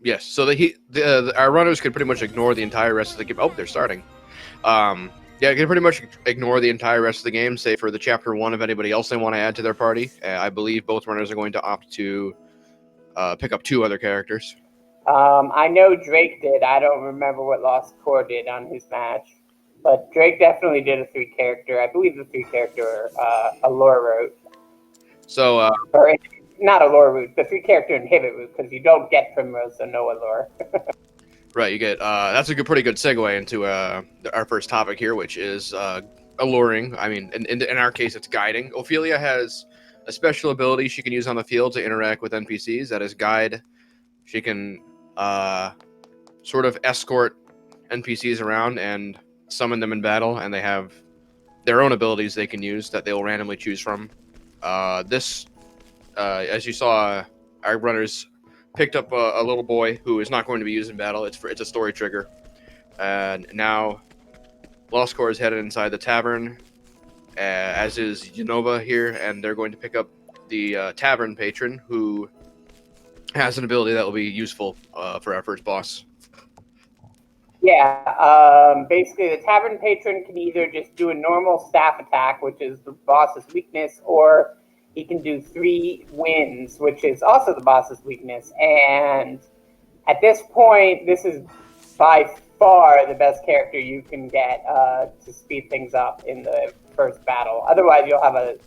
Yes. So our runners could pretty much ignore the entire rest of the game. Oh, they're starting. Yeah, you can pretty much ignore the entire rest of the game, save for the chapter 1 of anybody else they want to add to their party. I believe both runners are going to opt to pick up 2 other characters. I know Drake did. I don't remember what LostC0re did on his match. But Drake definitely did a 3-character. I believe the 3-character allure route. So, or not allure route, the 3-character inhibit route, because you don't get Primrose, so no allure. right, you get that's a pretty good segue into our first topic here, which is alluring. I mean, in our case, it's guiding. Ophilia has a special ability she can use on the field to interact with NPCs. That is guide. She can sort of escort NPCs around and summon them in battle, and they have their own abilities they can use that they will randomly choose from. As you saw, our runners picked up a little boy who is not going to be used in battle. It's a story trigger. And now LostC0re is headed inside the tavern, as is Unova here, and they're going to pick up the tavern patron, who has an ability that will be useful for our first boss. Yeah, basically the tavern patron can either just do a normal staff attack, which is the boss's weakness, or he can do 3 wins, which is also the boss's weakness. And at this point, this is by far the best character you can get to speed things up in the first battle. Otherwise, you'll have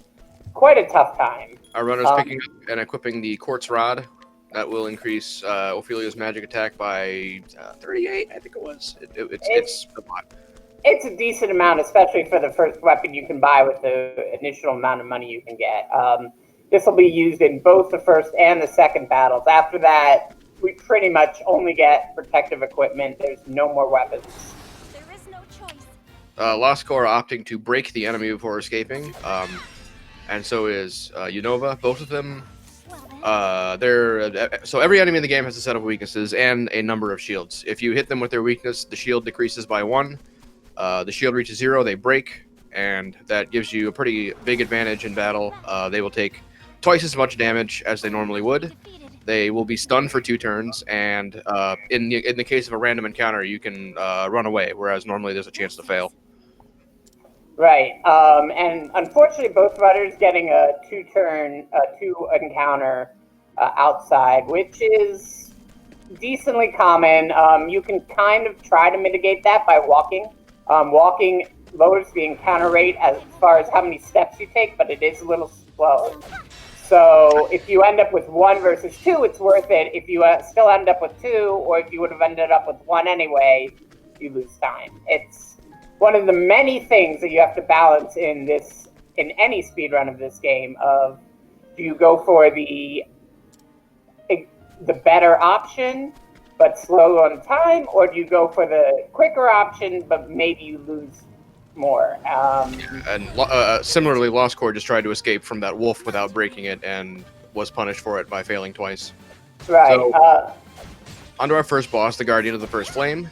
quite a tough time. Our runner's picking up and equipping the Quartz Rod. That will increase Ophilia's magic attack by 38, I think it was. It's a lot. It's a decent amount, especially for the first weapon you can buy with the initial amount of money you can get. This will be used in both the first and the second battles. After that, we pretty much only get protective equipment. There's no more weapons. There is no choice. LostC0re opting to break the enemy before escaping, and so is Unova. Both of them. So every enemy in the game has a set of weaknesses and a number of shields. If you hit them with their weakness, the shield decreases by 1. The shield reaches 0, they break, and that gives you a pretty big advantage in battle. They will take twice as much damage as they normally would. They will be stunned for 2 turns, and in the case of a random encounter, you can run away, whereas normally there's a chance to fail. Right, and unfortunately, both runners getting a 2-turn, 2 encounter outside, which is decently common. You can kind of try to mitigate that by walking. Walking lowers the encounter rate as far as how many steps you take, but it is a little slow. So if you end up with 1 versus 2, it's worth it. If you still end up with 2, or if you would have ended up with 1 anyway, you lose time. It's one of the many things that you have to balance in any speedrun of this game. Of, do you go for the better option but slow on time, or do you go for the quicker option but maybe you lose more? Similarly, LostC0re just tried to escape from that wolf without breaking it and was punished for it by failing twice. Right. So, onto our first boss, the Guardian of the First Flame.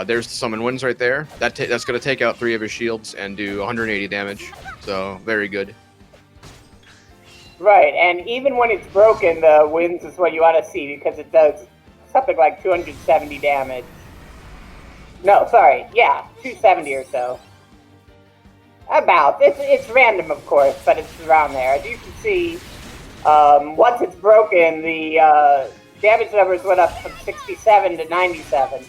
There's the summon winds right there. That's going to take out 3 of his shields and do 180 damage. So, very good. Right, and even when it's broken, the winds is what you want to see, because it does something like 270 damage. No, sorry, yeah, 270 or so. About. It's random, of course, but it's around there. As you can see, once it's broken, the damage numbers went up from 67 to 97.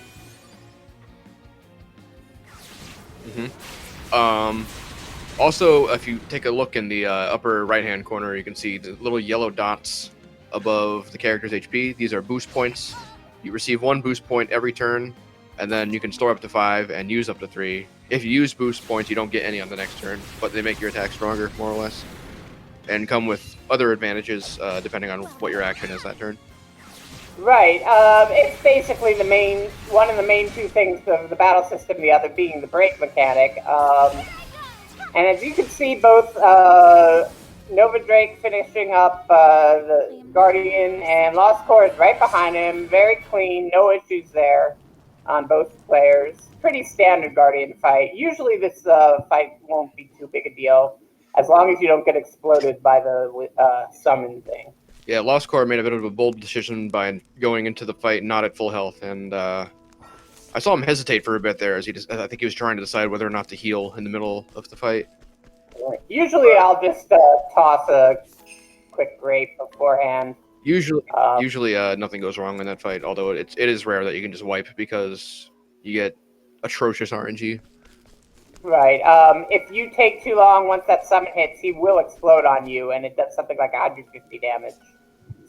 Also, if you take a look in the upper right-hand corner, you can see the little yellow dots above the character's HP. These are boost points. You receive 1 boost point every turn, and then you can store up to 5 and use up to 3. If you use boost points, you don't get any on the next turn, but they make your attack stronger, more or less, and come with other advantages depending on what your action is that turn. Right. It's basically one of the main 2 things of the battle system, the other being the break mechanic. And as you can see, both Unovarydrake finishing up the Guardian, and LostC0re is right behind him. Very clean, no issues there on both players. Pretty standard Guardian fight. Usually this fight won't be too big a deal, as long as you don't get exploded by the summon thing. Yeah, LostC0re made a bit of a bold decision by going into the fight not at full health, and I saw him hesitate for a bit there, as I think he was trying to decide whether or not to heal in the middle of the fight. Usually, I'll just toss a quick grape beforehand. Usually, nothing goes wrong in that fight. Although it is rare that you can just wipe because you get atrocious RNG. Right. If you take too long, once that summon hits, he will explode on you, and it does something like 150 damage.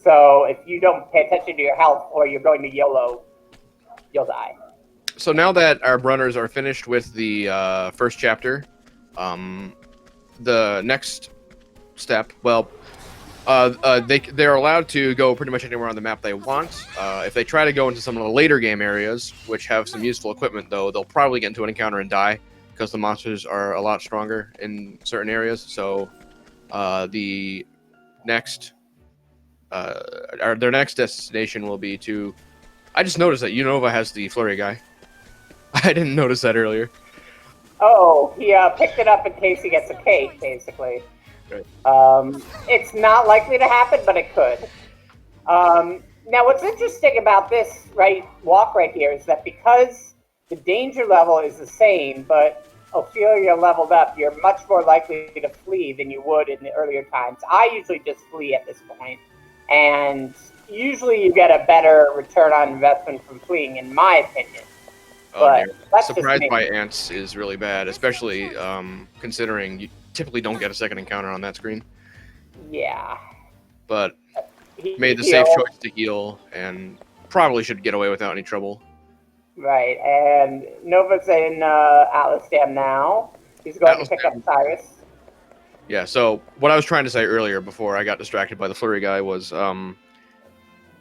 So if you don't pay attention to your health, or you're going to YOLO, you'll die. So now that our runners are finished with the first chapter, the next step, well, they're allowed to go pretty much anywhere on the map they want. If they try to go into some of the later game areas, which have some useful equipment, though, they'll probably get into an encounter and die because the monsters are a lot stronger in certain areas. So the next, their next destination will be to. I just noticed that Unova has the flurry guy. I didn't notice that earlier. Oh, he picked it up in case he gets a cake, basically. Right. It's not likely to happen, but it could. Now, what's interesting about this walk right here is that because the danger level is the same, but Ophilia leveled up, you're much more likely to flee than you would in the earlier times. I usually just flee at this point, and usually you get a better return on investment from fleeing, in my opinion. Oh, But surprised by ants is really bad, especially considering you typically don't get a second encounter on that screen. Yeah. But made the safe choice to heal and probably should get away without any trouble. Right, and Nova's in Atlas Dam now. He's going to pick up Cyrus. Yeah, so what I was trying to say earlier before I got distracted by the flurry guy was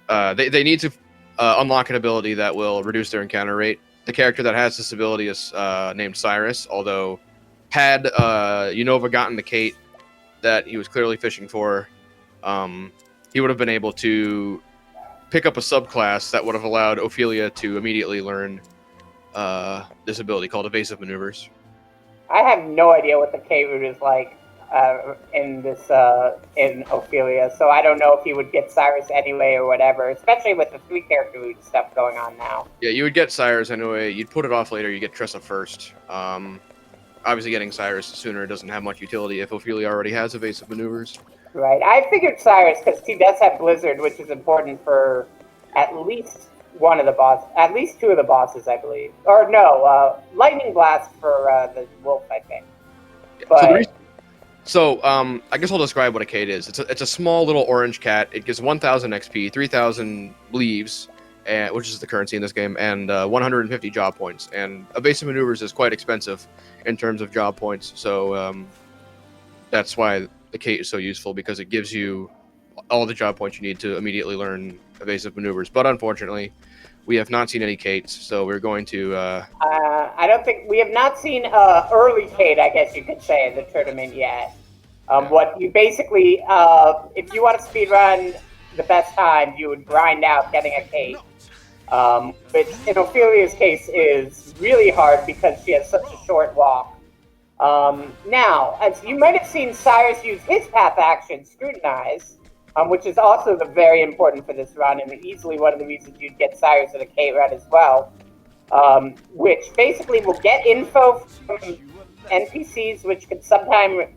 they need to unlock an ability that will reduce their encounter rate. The character that has this ability is named Cyrus, although had Unova gotten the Kate that he was clearly fishing for, he would have been able to pick up a subclass that would have allowed Ophilia to immediately learn this ability called Evasive Maneuvers. I have no idea what the K route is like in Ophilia, so I don't know if he would get Cyrus anyway or whatever, especially with the 3-character route stuff going on now. Yeah, you would get Cyrus anyway. You'd put it off later. You get Tressa first. Obviously, getting Cyrus sooner doesn't have much utility if Ophilia already has Evasive Maneuvers. Right. I figured Cyrus because he does have Blizzard, which is important for at least one of the bosses, at least 2 of the bosses, I believe. Or no, Lightning Blast for the Wolf, I think. But... So, I guess I'll describe what a Kate is. It's a small little orange cat. It gives 1,000 XP, 3,000 leaves, which is the currency in this game, and 150 job points. And Evasive Maneuvers is quite expensive in terms of job points, so that's why the Kate is so useful, because it gives you all the job points you need to immediately learn Evasive Maneuvers. But unfortunately, we have not seen any Kates, so we're going to... I don't think... We have not seen early Kate, I guess you could say, in the tournament yet. What you basically... if you want to speedrun the best time, you would grind out getting a Kate. Which, in Ophilia's case, is really hard because she has such a short walk. Now, as you might have seen Cyrus use his path action, Scrutinize, which is also very important for this run, and easily one of the reasons you'd get Cyrus in a K run as well, which basically will get info from NPCs, which could sometimes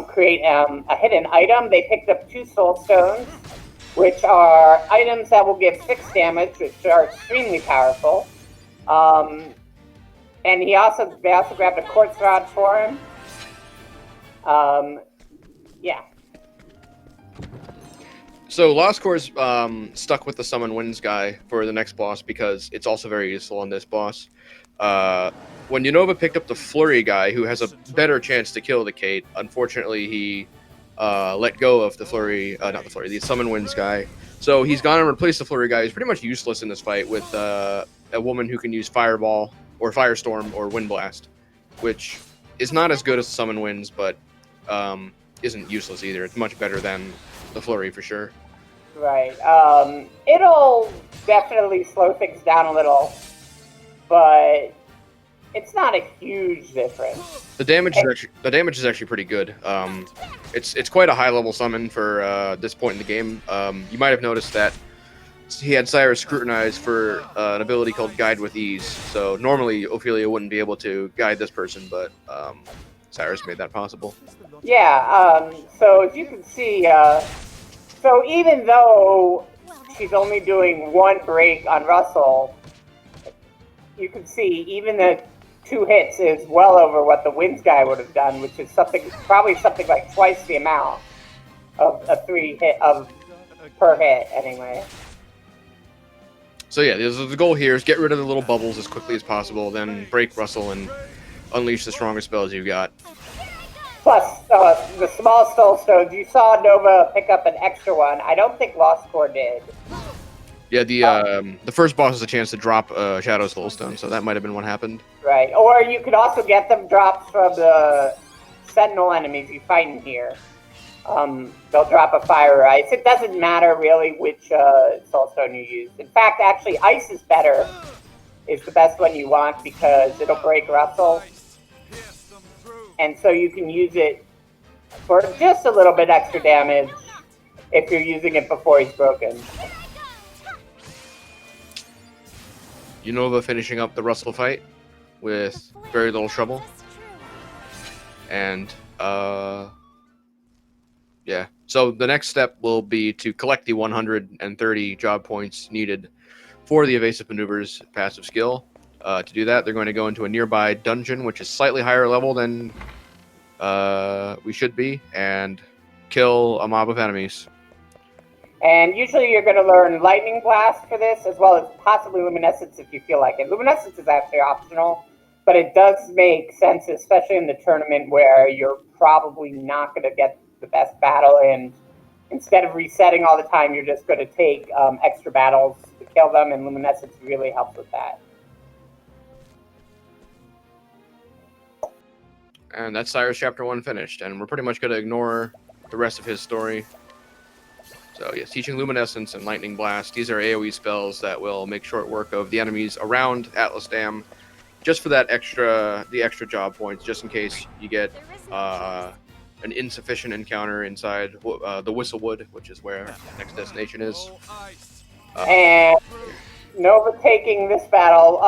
create a hidden item. They picked up 2 Soul Stones, which are items that will give 6 damage, which are extremely powerful. And they also grabbed a Quartz Rod for him. Yeah. So LostC0re's stuck with the Summon Winds guy for the next boss because it's also very useful on this boss. When Unova picked up the Flurry guy, who has a better chance to kill the Kate, unfortunately he let go of the Flurry, the Summon Winds guy. So he's gone and replaced the Flurry guy. He's pretty much useless in this fight with a woman who can use Fireball or Firestorm or Wind Blast, which is not as good as Summon Winds, but isn't useless either. It's much better than the Flurry for sure. Right. It'll definitely slow things down a little, but It's not a huge difference. The damage is actually pretty good. It's quite a high level summon for this point in the game. You might have noticed that he had Cyrus scrutinized for an ability called Guide with Ease. So normally Ophilia wouldn't be able to guide this person, but Cyrus made that possible. Yeah. So as you can see, so even though she's only doing one break on Russell, you can see even the 2 hits is well over what the Winds guy would have done, which is probably something like twice the amount of a 3 hit per hit anyway. So yeah, the goal here is get rid of the little bubbles as quickly as possible, then break Russell and unleash the strongest spells you've got. Plus, the small soul stones, you saw Nova pick up an extra one. I don't think LostC0re did. Yeah, the first boss has a chance to drop Shadow Soulstone, so that might have been what happened. Right, or you could also get them drops from the Sentinel enemies you fight in here. They'll drop a fire or ice. It doesn't matter really which soulstone you use. In fact, actually, ice is better. Is the best one you want because it'll break Russell. And so you can use it for just a little bit extra damage if you're using it before he's broken. Unova finishing up the Russell fight with very little trouble. And yeah, so the next step will be to collect the 130 job points needed for the evasive maneuvers passive skill. To do that, they're going to go into a nearby dungeon, which is slightly higher level than we should be, and kill a mob of enemies. And usually you're going to learn Lightning Blast for this, as well as possibly Luminescence if you feel like it. Luminescence is actually optional, but it does make sense, especially in the tournament where you're probably not going to get the best battle, and instead of resetting all the time, you're just going to take extra battles to kill them, and Luminescence really helps with that. And that's Cyrus Chapter 1 finished, and we're pretty much going to ignore the rest of his story. So yes, Teaching Luminescence and Lightning Blast, these are AoE spells that will make short work of the enemies around Atlas Dam, just for the extra job points, just in case you get an insufficient encounter inside the Whistlewood, which is where the next destination is. And Nova taking this battle.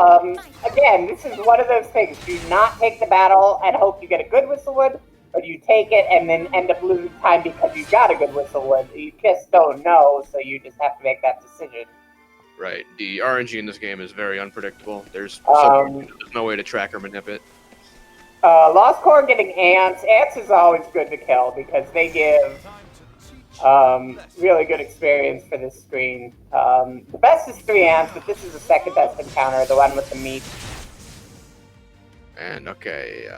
Again, this is one of those things. Do not take the battle and hope you get a good Whistlewood, but you take it and then end up losing time because you got a good Whistlewood. You just don't know, so you just have to make that decision. Right. The RNG in this game is very unpredictable. There's no way to track or manipulate. LostC0re getting ants. Ants is always good to kill because they give really good experience for this screen. The best is 3 ants, but this is the second best encounter, the one with the meat. And okay,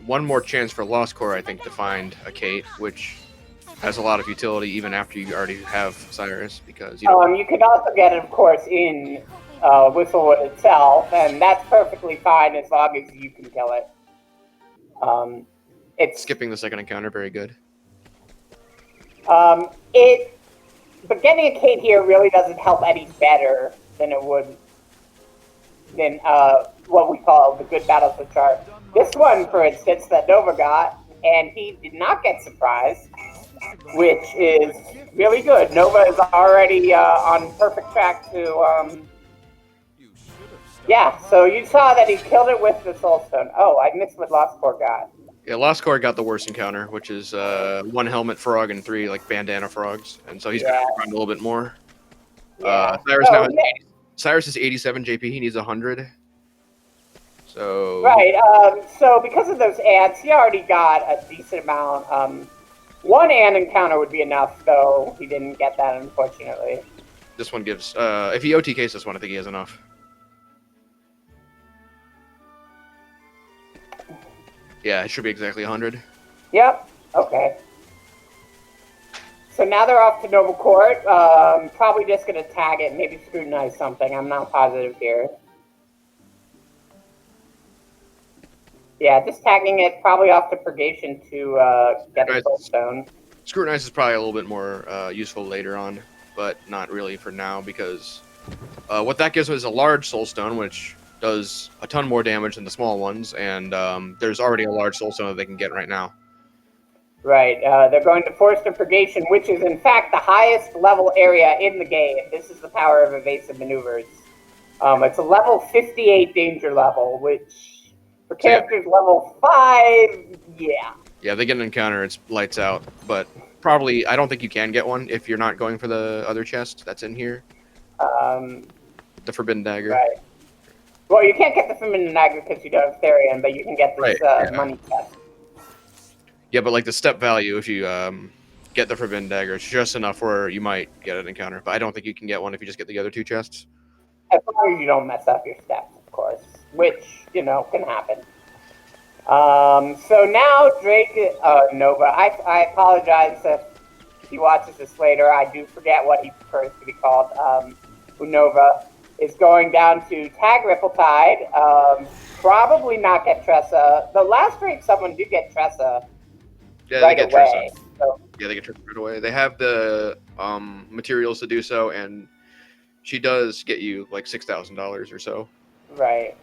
one more chance for LostC0re, I think, to find a Kate, which has a lot of utility even after you already have Cyrus, because you can also get it, of course, in Whistlewood itself, and that's perfectly fine as long as you can kill it. It's skipping the second encounter, very good. But getting a Kate here really doesn't help any better than it would than what we call the good battles with Char. This one, for instance, that Nova got, and he did not get surprised, which is really good. Nova is already on perfect track to yeah, so you saw that he killed it with the Soulstone. Oh, I missed what LostC0re got. Yeah, LostC0re got the worst encounter, which is 1 helmet frog and 3 like bandana frogs, and so he's got to run a little bit more. Yeah. Cyrus is 87 JP. He needs 100. So right. So because of those ants, he already got a decent amount. 1 ant encounter would be enough, though he didn't get that, unfortunately. This one gives. If he OTKs this one, I think he has enough. Yeah, it should be exactly 100. Yep. Okay. So now they're off to Nova Court. Probably just going to tag it, maybe scrutinize something. I'm not positive here. Yeah, just tagging it, probably off to Purgation to get the Soulstone. Scrutinize is probably a little bit more useful later on, but not really for now, because what that gives us is a large Soulstone, which does a ton more damage than the small ones, and there's already a large soul stone that they can get right now. Right. They're going to Force of Purgation, which is in fact the highest level area in the game. This is the power of evasive maneuvers. It's a level 58 danger level, which for characters level 5, yeah. Yeah, they get an encounter, it's lights out, but probably, I don't think you can get one if you're not going for the other chest that's in here. The Forbidden Dagger. Right. Well, you can't get the Forbidden Dagger because you don't have Therian, but you can get this money chest. Yeah, but like the step value, if you get the Forbidden Dagger, it's just enough where you might get an encounter. But I don't think you can get one if you just get the other 2 chests. As long as you don't mess up your steps, of course, which, can happen. So now Drake, Nova, I apologize if he watches this later. I do forget what he prefers to be called. Unova is going down to tag Ripple-Tide, probably not get Tressa. The last raid someone did get Tressa. Yeah, right they get away. Tressa. So, yeah, they get Tressa right away. They have the materials to do so, and she does get you like $6,000 or so. Right.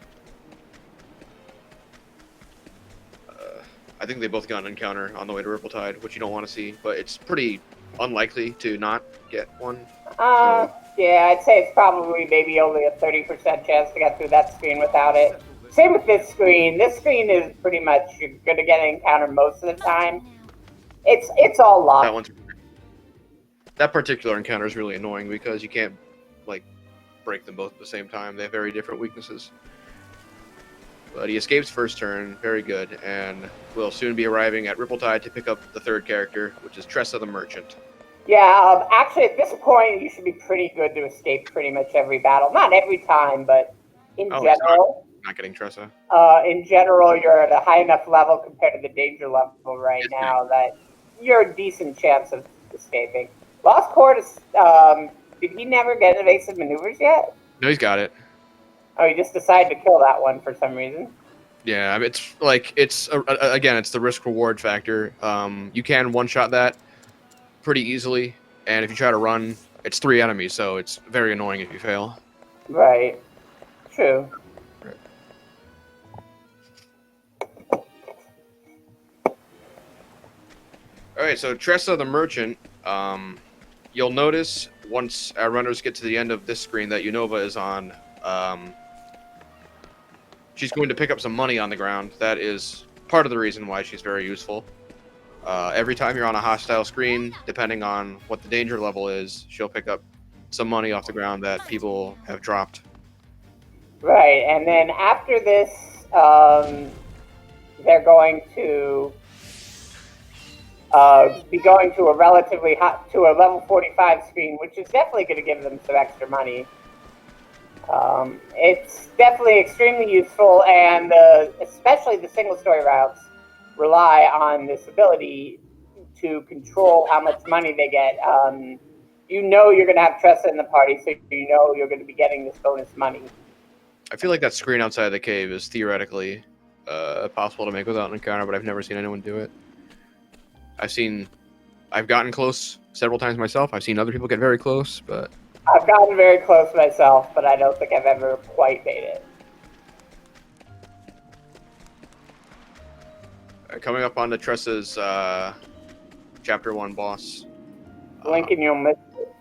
I think they both got an encounter on the way to Ripple-Tide, which you don't want to see, but it's pretty unlikely to not get one. Yeah, I'd say it's probably maybe only a 30% chance to get through that screen without it. Same with this screen. This screen is pretty much, you're going to get an encounter most of the time. It's all locked. That particular encounter is really annoying because you can't, like, break them both at the same time. They have very different weaknesses. But he escapes first turn, very good, and will soon be arriving at Ripple-Tide to pick up the 3rd character, which is Tressa the Merchant. Yeah, actually at this point you should be pretty good to escape pretty much every battle. Not every time, but in general. Not getting Tressa. In general, you're at a high enough level compared to the danger level right now that you're a decent chance of escaping. LostC0re, did he never get evasive maneuvers yet? No, he's got it. Oh, he just decided to kill that one for some reason. Yeah, I mean, again, it's the risk-reward factor. You can one-shot that pretty easily, and if you try to run, it's 3 enemies, so it's very annoying if you fail. Right. True. Right. Alright, so Tressa the Merchant, you'll notice once our runners get to the end of this screen that Unova is on, she's going to pick up some money on the ground. That is part of the reason why she's very useful. Every time you're on a hostile screen, depending on what the danger level is, she'll pick up some money off the ground that people have dropped. Right, and then after this, they're going to be going to a relatively hot, to a level 45 screen, which is definitely going to give them some extra money. It's definitely extremely useful, and especially the single story routes rely on this ability to control how much money they get. You know you're going to have Tressa in the party, so you know you're going to be getting this bonus money. I feel like that screen outside the cave is theoretically possible to make without an encounter, but I've never seen anyone do it. I've gotten close several times myself. I've seen other people get very close, but... I've gotten very close myself, but I don't think I've ever quite made it. Coming up on the Tressa's Chapter 1 boss. Lincoln, you'll miss it.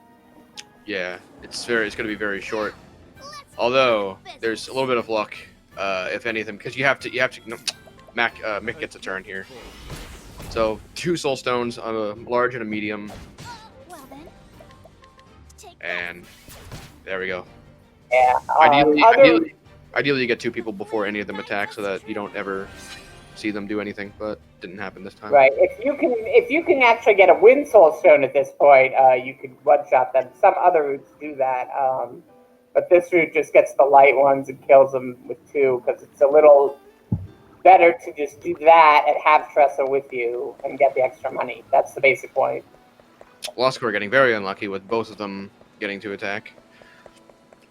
Yeah, it's going to be very short. Although there's a little bit of luck, if anything, because you have to. No, Mick gets a turn here. So 2 soul stones, a large and a medium, Well then, take and there we go. Yeah. Ideally, you get 2 people before any of them attack, so that you don't ever see them do anything. But didn't happen this time. Right. If you can actually get a wind soul stone at this point, you could one-shot them. Some other routes do that, but this route just gets the light ones and kills them with 2 because it's a little better to just do that and have Tressa with you and get the extra money. That's the basic point. LostC0re getting very unlucky with both of them getting to attack.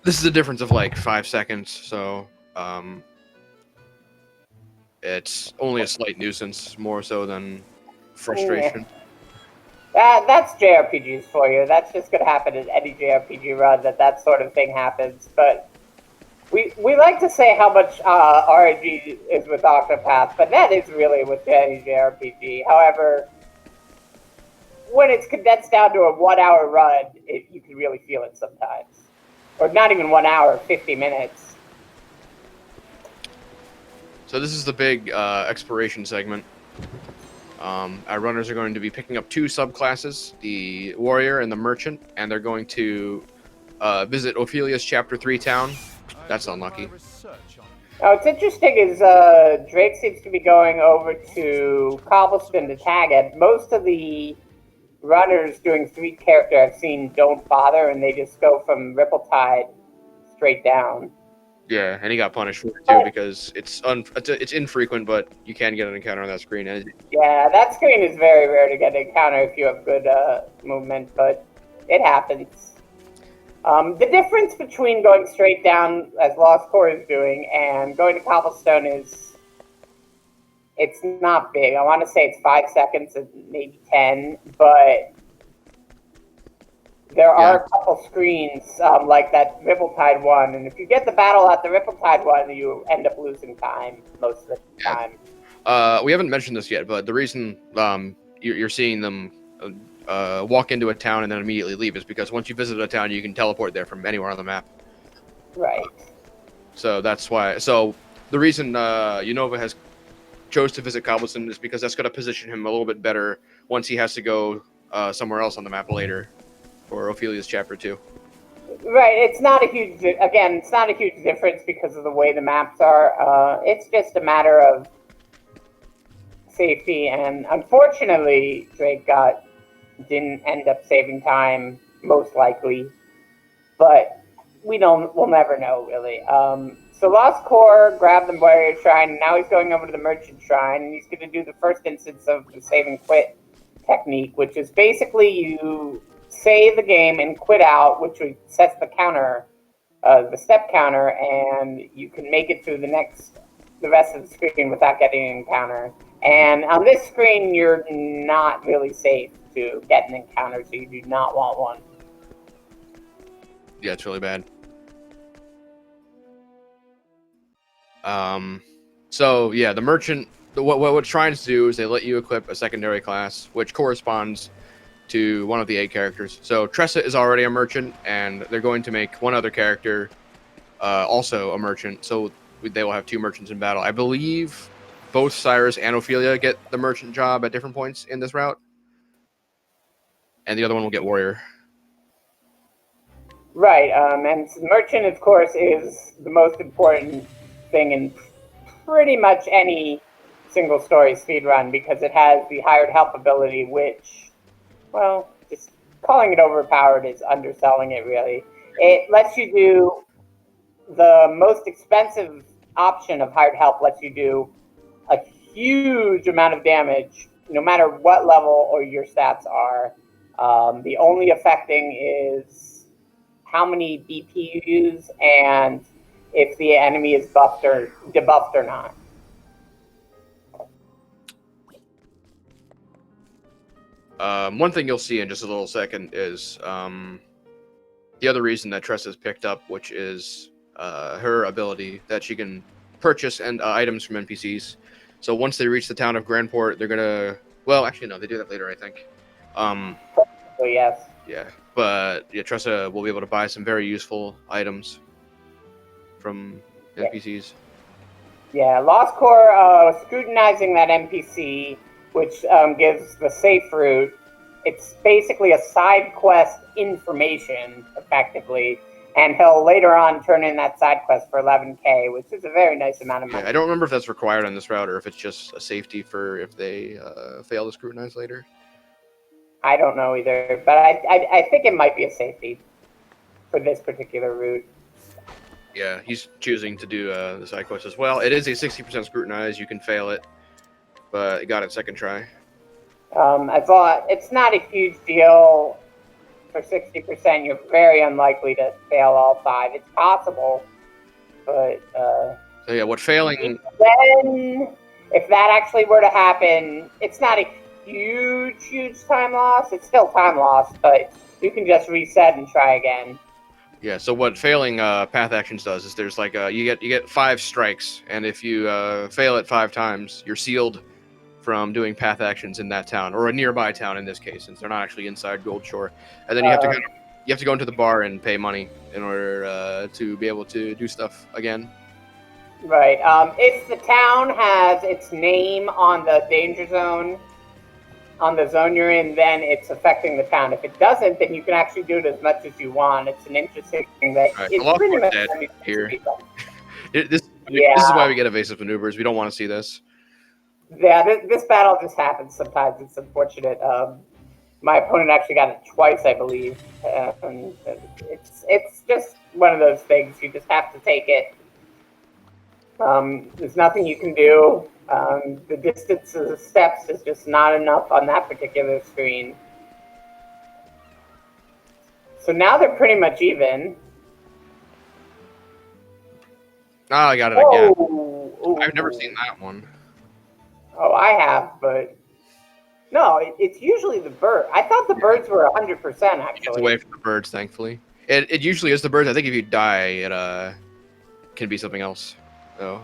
This is a difference of like 5 seconds, so it's only a slight nuisance, more so than frustration. Yeah. That's JRPGs for you. That's just going to happen in any JRPG run, that sort of thing happens. But We like to say how much RNG is with Octopath, but that is really with JRPG. However, when it's condensed down to a 1 hour run, you can really feel it sometimes. Or not even 1 hour, 50 minutes. So this is the big exploration segment. Our runners are going to be picking up 2 subclasses, the warrior and the merchant, and they're going to visit Ophilia's Chapter 3 town. That's unlucky. Now, what's interesting is Drake seems to be going over to Cobblestone to tag it. Most of the runners doing 3 character I've seen don't bother, and they just go from Ripple-Tide straight down. Yeah, and he got punished for it too because it's infrequent, but you can get an encounter on that screen. Yeah, that screen is very rare to get an encounter if you have good movement, but it happens. The difference between going straight down, as LostC0re is doing, and going to Cobblestone is, it's not big. I want to say it's 5 seconds, maybe 10, but there are a couple screens like that Ripple-Tide one, and if you get the battle at the Ripple-Tide one, you end up losing time most of the time. We haven't mentioned this yet, but the reason you're seeing them walk into a town and then immediately leave is because once you visit a town, you can teleport there from anywhere on the map. Right. So that's why. So the reason Unova has chose to visit Cobblestone is because that's going to position him a little bit better once he has to go somewhere else on the map later for Ophilia's Chapter 2. Right. It's not a huge difference because of the way the maps are. It's just a matter of safety, and unfortunately, Drake didn't end up saving time, most likely, but we'll never know, really. So LostC0re grabbed the Warrior Shrine, and now he's going over to the Merchant Shrine, and he's going to do the first instance of the save and quit technique, which is basically you save the game and quit out, which sets the counter, the step counter, and you can make it through the rest of the screen without getting an encounter. And on this screen, you're not really safe to get an encounter, so you do not want one. Yeah, it's really bad. So yeah, the merchant. What trying to do is they let you equip a secondary class, which corresponds to one of the 8 characters. So Tressa is already a merchant, and they're going to make one other character also a merchant. So they will have 2 merchants in battle. I believe both Cyrus and Ophilia get the merchant job at different points in this route, and the other one will get warrior. Right, and merchant, of course, is the most important thing in pretty much any single story speedrun because it has the hired help ability, which, well, just calling it overpowered is underselling it, really. It lets you do the most expensive option of hired help, lets you do a huge amount of damage, no matter what level or your stats are. The only affecting is how many BP you use and if the enemy is buffed or debuffed or not. One thing you'll see in just a little second is the other reason that Tressa's picked up, which is her ability that she can purchase items from NPCs. So once they reach the town of Grandport, they're gonna. Well, actually, no, they do that later, I think. So yes. Yeah, but yeah, Tressa will be able to buy some very useful items from NPCs. Yeah, LostC0re scrutinizing that NPC, which gives the safe route. It's basically a side quest information, effectively, and he'll later on turn in that side quest for 11K, which is a very nice amount of money. Yeah, I don't remember if that's required on this route or if it's just a safety for if they fail to scrutinize later. I don't know either, but I think it might be a safety for this particular route. Yeah, he's choosing to do the side quest as well. It is a 60% scrutinize. You can fail it, but it got it second try. I thought it's not a huge deal. For 60%, you're very unlikely to fail all 5. It's possible, but so yeah, what failing? Then, if that actually were to happen, it's not a huge time loss. It's still time loss, but you can just reset and try again. Yeah. So what failing path actions does is there's like you get 5 strikes, and if you fail it 5 times, you're sealed from doing path actions in that town or a nearby town in this case, since they're not actually inside Gold Shore. And then you have to go into the bar and pay money in order to be able to do stuff again. Right. If the town has its name on the danger zone, on the zone you're in, then it's affecting the town. If it doesn't, then you can actually do it as much as you want. It's an interesting thing that Right. it's pretty much dead here. This Yeah. is why we get evasive maneuvers. We don't want to see this. Yeah, this battle just happens sometimes. It's unfortunate. My opponent actually got it twice, I believe. And it's just one of those things. You just have to take it. There's nothing you can do. The distance of the steps is just not enough on that particular screen. So now they're pretty much even. Oh, I got it again. Oh, I've never seen that one. Oh, I have, but no, it's usually the bird. I thought the birds were 100% actually. It's away from the birds, thankfully. It usually is the birds. I think if you die, it can be something else. So.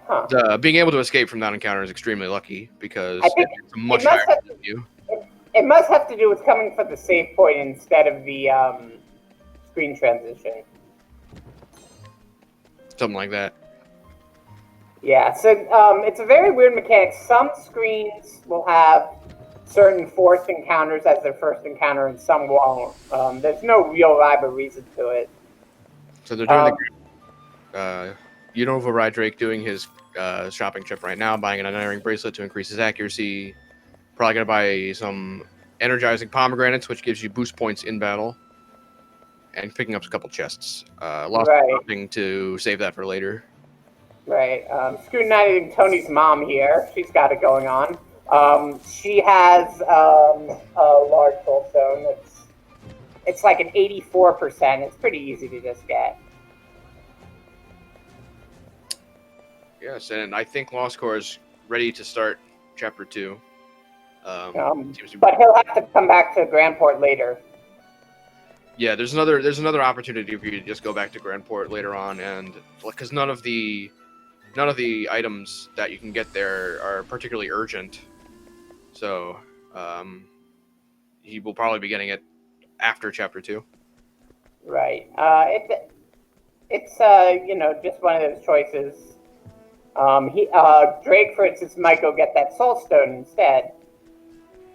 Huh. Being able to escape from that encounter is extremely lucky because I think it's much higher than you. It must have to do with coming from the save point instead of the screen transition. Something like that. Yeah, so it's a very weird mechanic. Some screens will have certain forced encounters as their first encounter, and some won't. There's no real rhyme or reason to it. So they're doing the Unovarydrake doing his shopping trip right now, buying an unerring bracelet to increase his accuracy. Probably gonna buy some energizing pomegranates, which gives you boost points in battle, and picking up a couple chests. Nothing to save that for later. Right. Scrutinizing Tony's mom here. She's got it going on. She has a large soulstone. It's like an 84%. It's pretty easy to just get. Yes, and I think LostC0re is ready to start Chapter 2. But he'll have to come back to Grandport later. Yeah, there's another opportunity for you to just go back to Grandport later on, and because none of the items that you can get there are particularly urgent, so he will probably be getting it after Chapter 2. Right. It's just one of those choices. Drake, for instance, might go get that soulstone instead,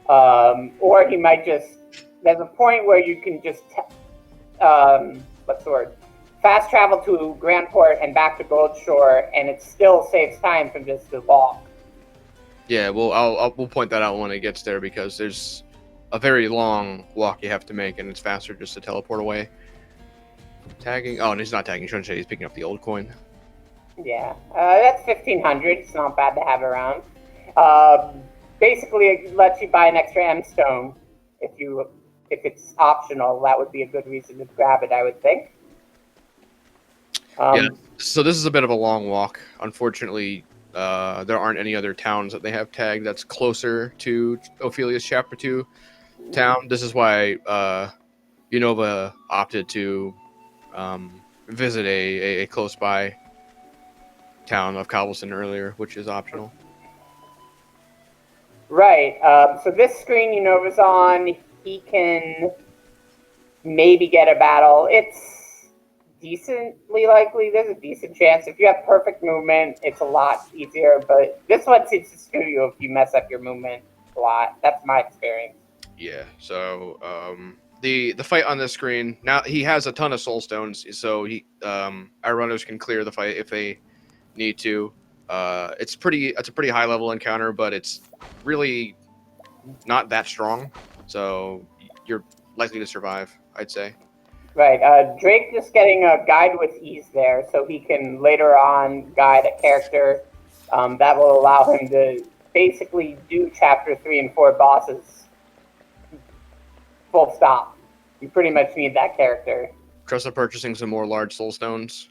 or he might just. There's a point where you can just fast travel to Grandport and back to Gold Shore, and it still saves time from just the walk. Yeah, well, we'll point that out when it gets there because there's a very long walk you have to make, and it's faster just to teleport away. Tagging. Oh, and he's not tagging. Shouldn't say he's picking up the old coin. Yeah, that's 1,500. It's not bad to have around. Basically, it lets you buy an extra M stone if it's optional. That would be a good reason to grab it, I would think. Yeah. So this is a bit of a long walk. Unfortunately, there aren't any other towns that they have tagged that's closer to Ophilia's Chapter 2 town. This is why Unova opted to visit a close by town of Cobblestone earlier, which is optional. Right. So this screen Unova's on, he can maybe get a battle. It's decently likely. There's a decent chance. If you have perfect movement, it's a lot easier. But this one seems to screw you if you mess up your movement a lot. That's my experience. Yeah. So the fight on this screen now, he has a ton of soul stones, so our runners can clear the fight if they need to. It's a pretty high level encounter, but it's really not that strong, so you're likely to survive, I'd say. Right. Drake just getting a guide with ease there, so he can later on guide a character. That will allow him to basically do Chapter 3 and 4 bosses. Full stop. You pretty much need that character. Trust purchasing some more large soul stones.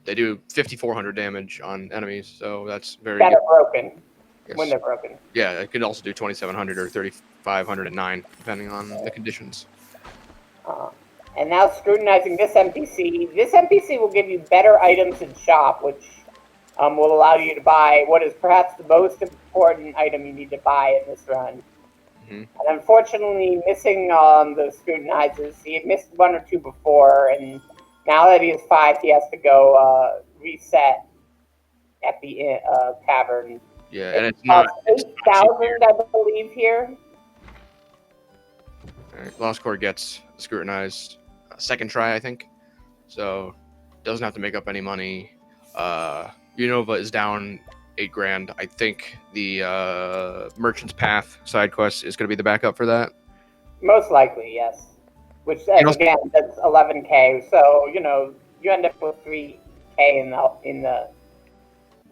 They do 5,400 damage on enemies, so that's very good. That are broken. Yes. When they're broken. Yeah, it can also do 2,700 or 3,509, depending on the conditions. And now scrutinizing this NPC. This NPC will give you better items in shop, which will allow you to buy what is perhaps the most important item you need to buy in this run. And unfortunately, missing the scrutinizers. He had missed 1 or 2 before, and now that he has 5, he has to go reset at the tavern. Yeah, and it's not 8,000, I believe, here. All right, LostC0re gets scrutinized second try, I think. So doesn't have to make up any money. Unova is down 8 grand. I think the Merchant's Path side quest is going to be the backup for that. Most likely, yes. Which again, that's 11k. So you end up with 3k in the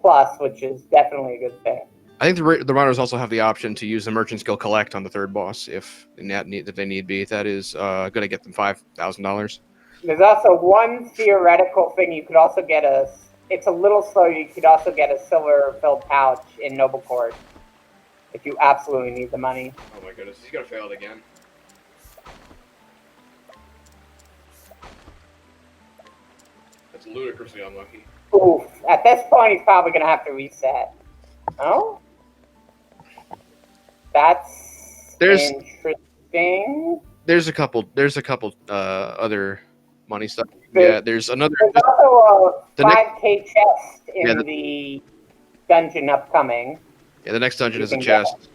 plus, which is definitely a good thing. I think the runners also have the option to use the Merchant Skill Collect on the third boss if they need be. That is going to get them $5,000. There's also one theoretical thing you could also get it's a little slow. You could also get a silver-filled pouch in Noble Court if you absolutely need the money. Oh my goodness, he's gonna fail it again. That's ludicrously unlucky. Oof. At this point, he's probably gonna have to reset. Oh? That's interesting. There's a couple other money stuff. There's another. There's also a 5k chest in the dungeon upcoming. Yeah, the next dungeon is a chest.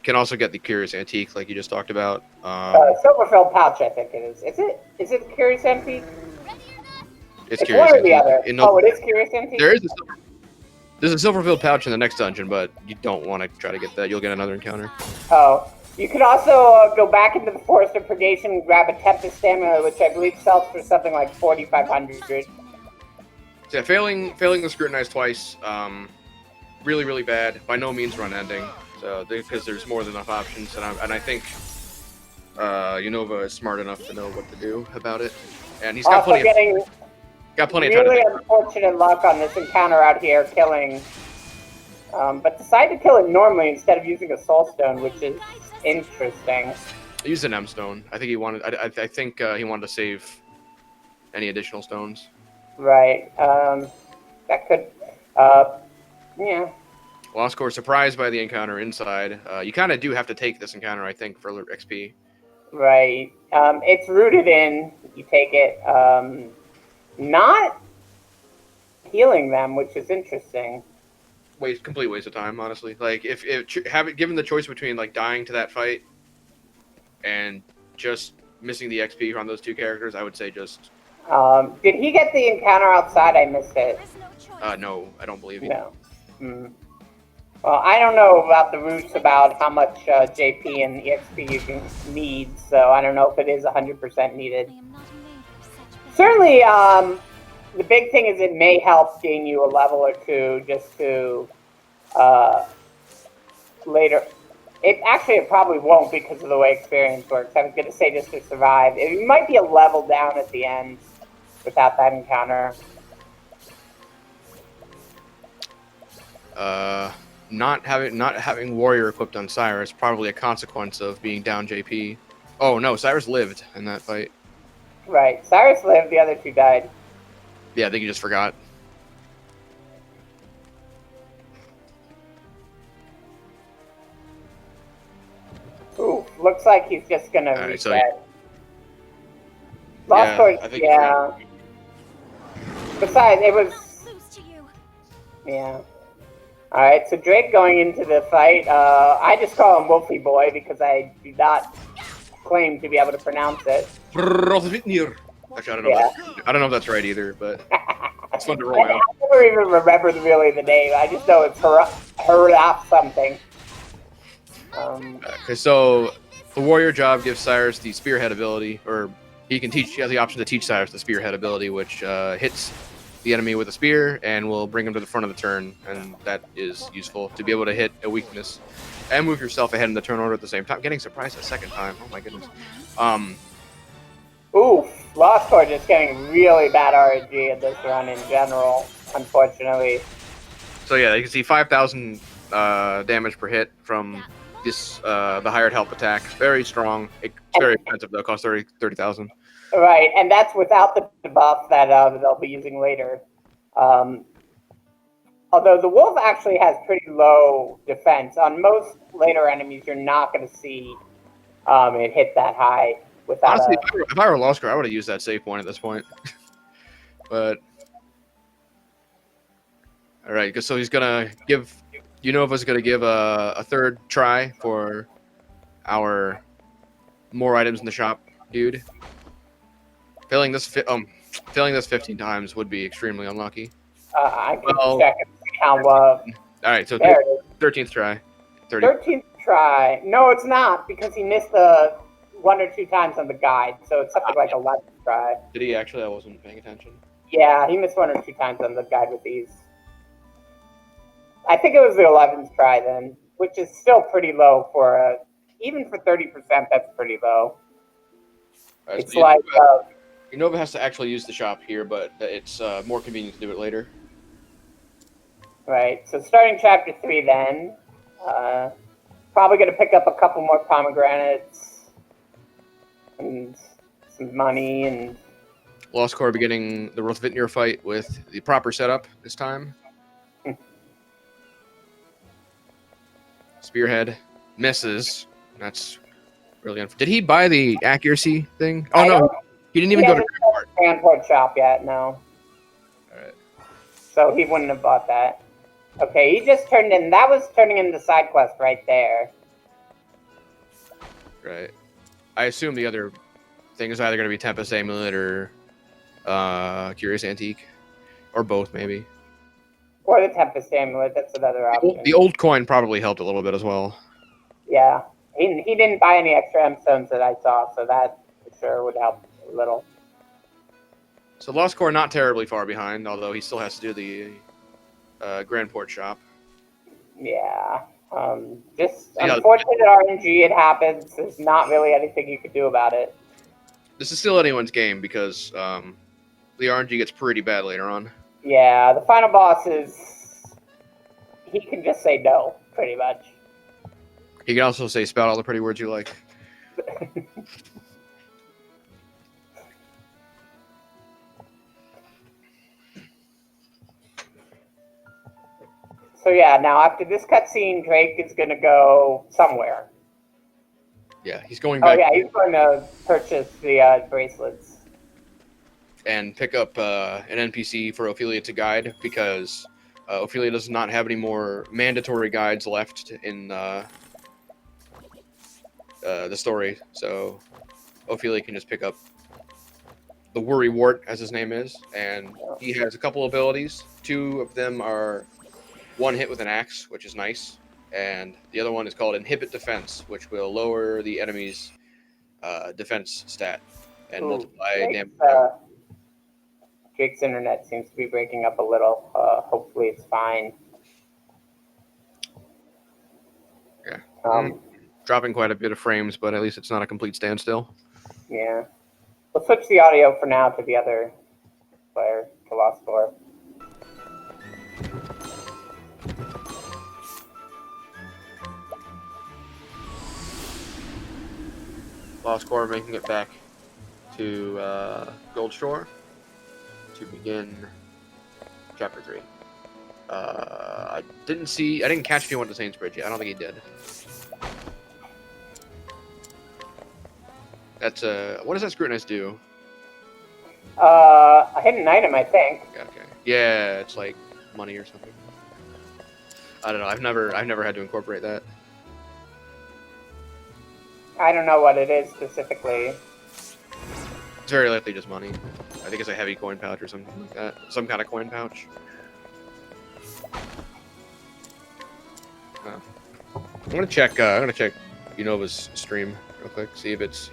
Can also get the Curious Antique, like you just talked about. Silverfilled pouch, I think it is. Is it Curious Antique? It's Curious one or the Antique. other. It is Curious Antique? There's a silver-filled pouch in the next dungeon, but you don't want to try to get that. You'll get another encounter. Oh. You could also go back into the Forest of Purgation and grab a Tempest Stamina, which I believe sells for something like 4,500. So yeah, failing the Scrutinize twice, really, really bad. By no means run ending, so because there's more than enough options, and I think Unova is smart enough to know what to do about it, and he's got plenty of time. Really unfortunate luck on this encounter out here, killing, but decided to kill it normally instead of using a Soul Stone, which is interesting. I used an M stone. I think he wanted. I think he wanted to save any additional stones. Right. That could. Yeah. LostC0re surprised by the encounter inside. You kind of do have to take this encounter, I think, for XP. Right. It's rooted in. You take it. Not healing them, which is interesting. Complete waste of time, honestly. Like if given the choice between like dying to that fight and just missing the XP on those 2 characters, I would say just. Did he get the encounter outside? I missed it. No, I don't believe you. No. Well, I don't know about the roots about how much JP and EXP you can need, so I don't know if it is 100% needed. Certainly, the big thing is it may help gain you a level or 2 just to later. It probably won't because of the way experience works. I was going to say just to survive. It might be a level down at the end without that encounter. Not having Warrior equipped on Cyrus, probably a consequence of being down JP. Oh no, Cyrus lived in that fight. Right, Cyrus lived, the other 2 died. Yeah, I think you just forgot. Ooh, looks like he's just gonna reset. LostC0re, yeah. Besides, it was. Yeah. Alright, so Drake going into the fight. I just call him Wolfie Boy because I do not claim to be able to pronounce it. Actually, I don't know if that's right either, but it's fun to roll out. I never even remember really the name. I just know it's Harap something. Okay, so the Warrior job gives Cyrus the Spearhead ability, or he has the option to teach Cyrus the Spearhead ability, which hits the enemy with a spear and will bring him to the front of the turn, and that is useful to be able to hit a weakness and move yourself ahead in the turn order at the same time. Getting surprised a second time. Oh my goodness. Oof, LostC0re just getting really bad RNG in this run in general, unfortunately. So yeah, you can see 5,000 damage per hit from this the hired help attack. Very strong. It's very expensive though. It costs 30,000. Right, and that's without the debuff that they'll be using later. Although the wolf actually has pretty low defense. On most later enemies, you're not going to see it hit that high without Honestly, if I were LostC0re, I would have used that save point at this point. But all right, so he's gonna give. Unova's gonna give a third try for our more items in the shop, dude. Failing this 15 times would be extremely unlucky. I can check and see how well. All right, so There it is. 13th try. 30. 13th try. No, it's not, because he missed the 1 or 2 times on the guide, so it's something like 11th try. Did he actually? I wasn't paying attention. Yeah, he missed 1 or 2 times on the guide with these. I think it was the 11th try then, which is still pretty low for even for 30%. That's pretty low. Right, it's like Unova has to actually use the shop here, but it's more convenient to do it later. Right. So starting chapter 3 then. Probably going to pick up a couple more pomegranates and some money and. LostC0re beginning the Rothvitnir fight with the proper setup this time. Spearhead misses. That's really did he buy the accuracy thing? Oh no, he didn't even go to Transport shop yet. No. All right. So he wouldn't have bought that. Okay, he just turned in. That was turning in the side quest right there. Right. I assume the other thing is either going to be Tempest Amulet or Curious Antique, or both maybe. Or the Tempest Amulet. That's another option. The old coin probably helped a little bit as well. Yeah, he didn't buy any extra M stones that I saw, so that for sure would help a little. So LostC0re not terribly far behind, although he still has to do the Grand Port shop. Yeah. Just unfortunate RNG, it happens. There's not really anything you could do about it. This is still anyone's game because the RNG gets pretty bad later on. Yeah, the final boss is... He can just say no, pretty much. He can also say spout all the pretty words you like. So yeah, now after this cutscene, Drake is going to go somewhere. Yeah, he's going back. Oh yeah, he's going to purchase the bracelets. And pick up an NPC for Ophilia to guide, because Ophilia does not have any more mandatory guides left in the story. So Ophilia can just pick up the Worry Wart, as his name is, and he has a couple abilities. 2 of them are one hit with an axe, which is nice, and the other one is called Inhibit Defense, which will lower the enemy's defense stat and multiply damage. Jake's internet seems to be breaking up a little. Hopefully it's fine. Yeah. Dropping quite a bit of frames, but at least it's not a complete standstill. Yeah. We'll switch the audio for now to the other player, to LostC0re. LostC0re making it back to Goldshore to begin chapter 3. I didn't catch if he went to Saints Bridge yet. I don't think he did. That's what does that scrutinize do? A hidden item, I think. Okay. Yeah, it's like money or something. I don't know. I've never had to incorporate that. I don't know what it is specifically. It's very likely just money. I think it's a heavy coin pouch or something like that. Some kind of coin pouch. I'm gonna check Unova's stream real quick. See if it's.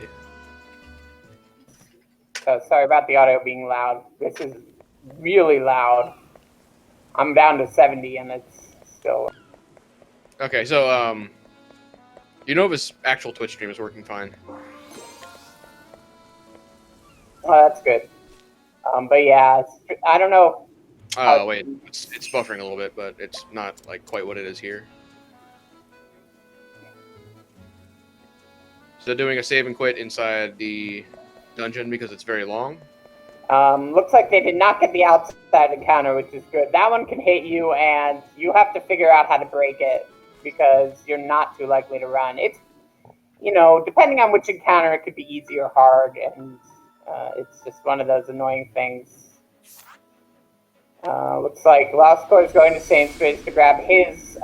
So sorry about the audio being loud. This is really loud. I'm down to 70 and it's still. Okay, so Unova's actual Twitch stream is working fine. Oh, that's good. But yeah, I don't know. Oh wait, it's buffering a little bit, but it's not like quite what it is here. So doing a save and quit inside the dungeon because it's very long. Looks like they did not get the outside encounter, which is good. That one can hit you, and you have to figure out how to break it because you're not too likely to run. It's, depending on which encounter, it could be easy or hard, and it's just one of those annoying things. Looks like LostC0re is going to Sainsbury's to grab his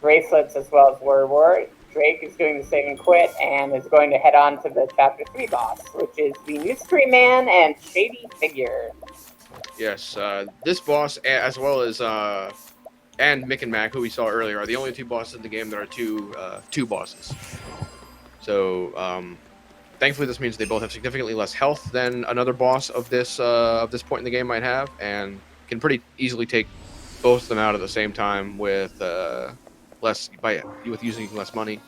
bracelets as well as Word. Drake is doing the save and quit and is going to head on to the Chapter 3 boss, which is the Mystery Man and Shady Figure. Yes, this boss, as well as and Mick and Mac, who we saw earlier, are the only two bosses in the game that are two bosses. So, thankfully, this means they both have significantly less health than another boss of this point in the game might have, and can pretty easily take both of them out at the same time with using less money.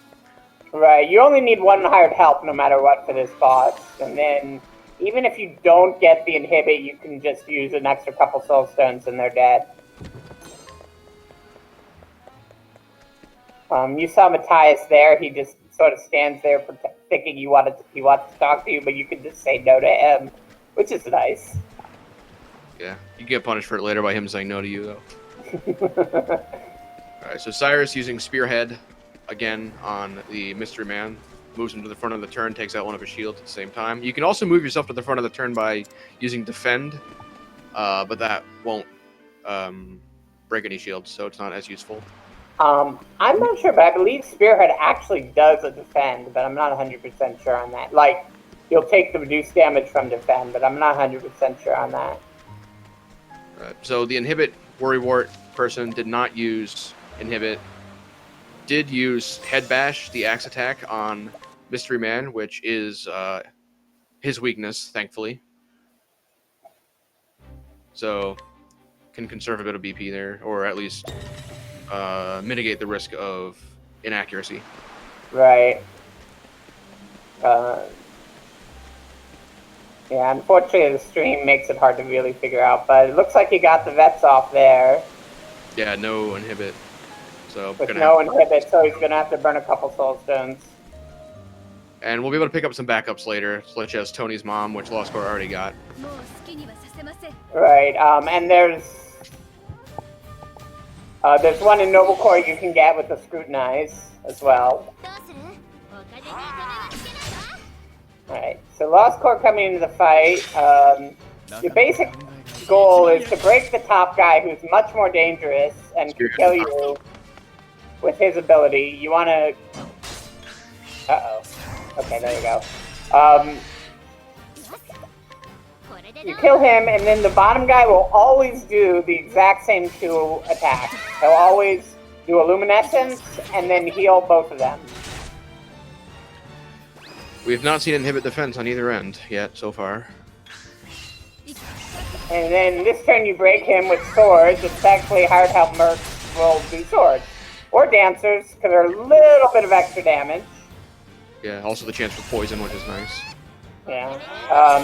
Right, you only need one hired help no matter what for this boss, and then even if you don't get the inhibit, you can just use an extra couple soul stones and they're dead. You saw Matthias there. He just sort of stands there thinking he wants to talk to you, but you can just say no to him, which is nice. Yeah, you get punished for it later by him saying no to you, though. Alright, so Cyrus using Spearhead again on the Mystery Man. Moves him to the front of the turn, takes out one of his shields at the same time. You can also move yourself to the front of the turn by using Defend, but that won't break any shields, so it's not as useful. I'm not sure, but I believe Spearhead actually does a Defend, but I'm not 100% sure on that. Like, you'll take the reduced damage from Defend, but I'm not 100% sure on that. So the Inhibit Worrywart person did not use Inhibit. Did use Head Bash, the axe attack on Mystery Man, which is his weakness, thankfully. So can conserve a bit of BP there, or at least mitigate the risk of inaccuracy. Right. Yeah, unfortunately the stream makes it hard to really figure out, but it looks like he got the vets off there. Yeah, no Inhibit. So with no inhibit, so he's gonna have to burn a couple soul stones. And we'll be able to pick up some backups later, such as Tony's mom, which LostC0re already got. Right, and there's one in Noble Core you can get with the Scrutinize as well. Alright, so LostC0re coming into the fight. Your basic goal is to break the top guy who's much more dangerous and can kill you with his ability. You want to... Uh-oh. Okay, there you go. You kill him, and then the bottom guy will always do the exact same two attacks. He'll always do a Luminescence, and then heal both of them. We have not seen Inhibit Defense on either end yet, so far. And then this turn you break him with swords, and thankfully Hard Help Mercs will do swords. Or Dancers, because they're a little bit of extra damage. Yeah, also the chance for poison, which is nice. Yeah.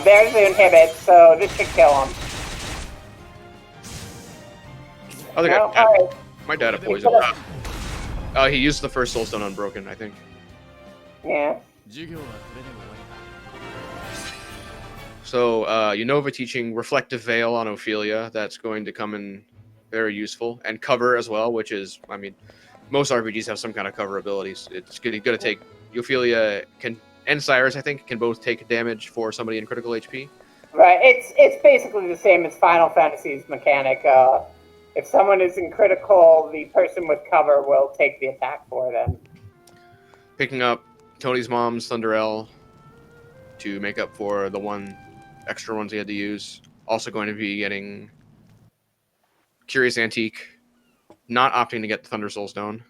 There's the inhibit, so this should kill him. Other no, guy. right. My dad had poison. He used the first Soulstone Unbroken, I think. Yeah. So, Unova teaching Reflective Veil on Ophilia. That's going to come in very useful. And cover as well, which is, I mean, most RPGs have some kind of cover abilities. It's going to take... Ophilia and Cyrus, I think, can both take damage for somebody in critical HP. Right, it's basically the same as Final Fantasy's mechanic. If someone is in critical, the person with cover will take the attack for them. Picking up Tony's mom's Thunderell to make up for the one extra ones he had to use. Also going to be getting Curious Antique, not opting to get the Thunder Soul Stone.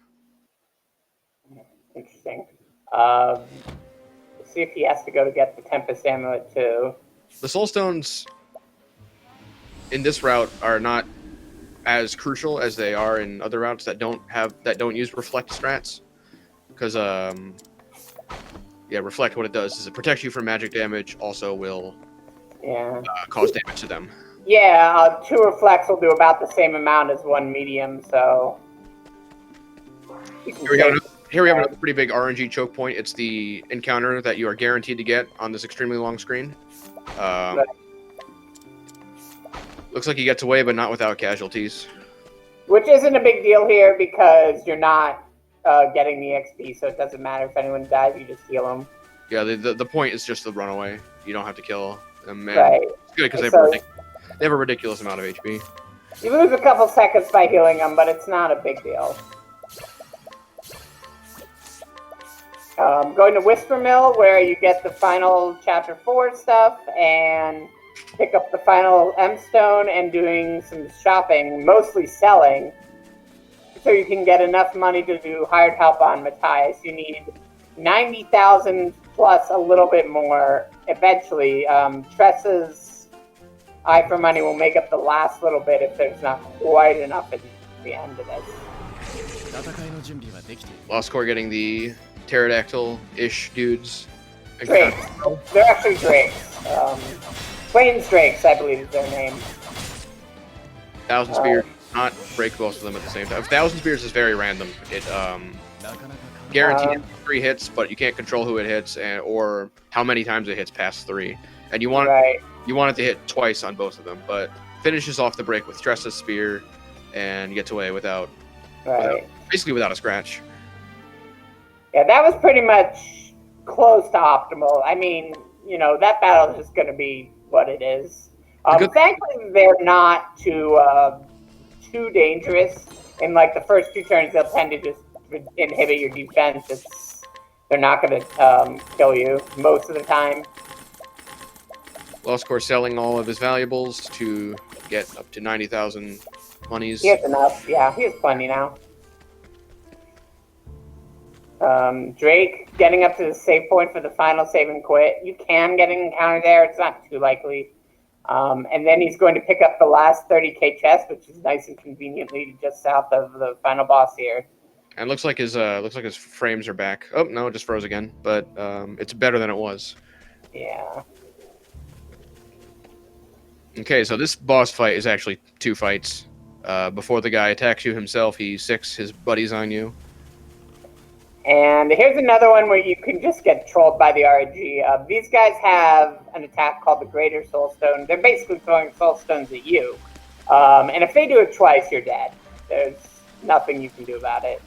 Interesting. Let's see if he has to go to get the Tempest Amulet too. The Soul Stones in this route are not as crucial as they are in other routes that don't use Reflect strats, because Reflect, what it does is it protects you from magic damage. Also will cause damage to them. Yeah, 2 Reflects will do about the same amount as 1 medium. So here we go. Here we have a pretty big RNG choke point. It's the encounter that you are guaranteed to get on this extremely long screen. Looks like he gets away, but not without casualties. Which isn't a big deal here because you're not getting the XP, so it doesn't matter if anyone dies, you just heal them. Yeah, the point is just the runaway. You don't have to kill them. Right. It's good because they have a ridiculous amount of HP. You lose a couple seconds by healing them, but it's not a big deal. Going to Whisper Mill, where you get the final Chapter 4 stuff, and pick up the final M Stone, and doing some shopping, mostly selling, so you can get enough money to do hired help on Matthias. You need 90,000 plus a little bit more eventually. Tressa's Eye for Money will make up the last little bit if there's not quite enough at the end of this. LostC0re getting the pterodactyl-ish dudes. Drakes. They're actually drakes. Plains Drakes, I believe is their name. 1,000 Spears, not break most of them at the same time. 1,000 Spears is very random. It guaranteed 3 hits, but you can't control who it hits or how many times it hits past 3. And you want it to hit twice on both of them, but finishes off the break with Tressa's Spear and gets away basically without a scratch. Yeah, that was pretty much close to optimal. I mean, that battle is just going to be what it is. Thankfully, they're not too dangerous. In like the first 2 turns, they'll tend to just inhibit your defense. They're not going to kill you most of the time. LostC0re selling all of his valuables to get up to 90,000 monies. He has enough. Yeah, he has plenty now. Drake getting up to the save point for the final save and quit. You can get an encounter there. It's not too likely. And then he's going to pick up the last 30k chest, which is nice and conveniently just south of the final boss here. And looks like his frames are back. Oh no, it just froze again. But it's better than it was. Yeah. Okay, so this boss fight is actually 2 fights. Before the guy attacks you himself, he sicks his buddies on you. And here's another one where you can just get trolled by the RNG. These guys have an attack called the Greater Soul Stone. They're basically throwing soul stones at you. And if they do it twice, you're dead. There's nothing you can do about it.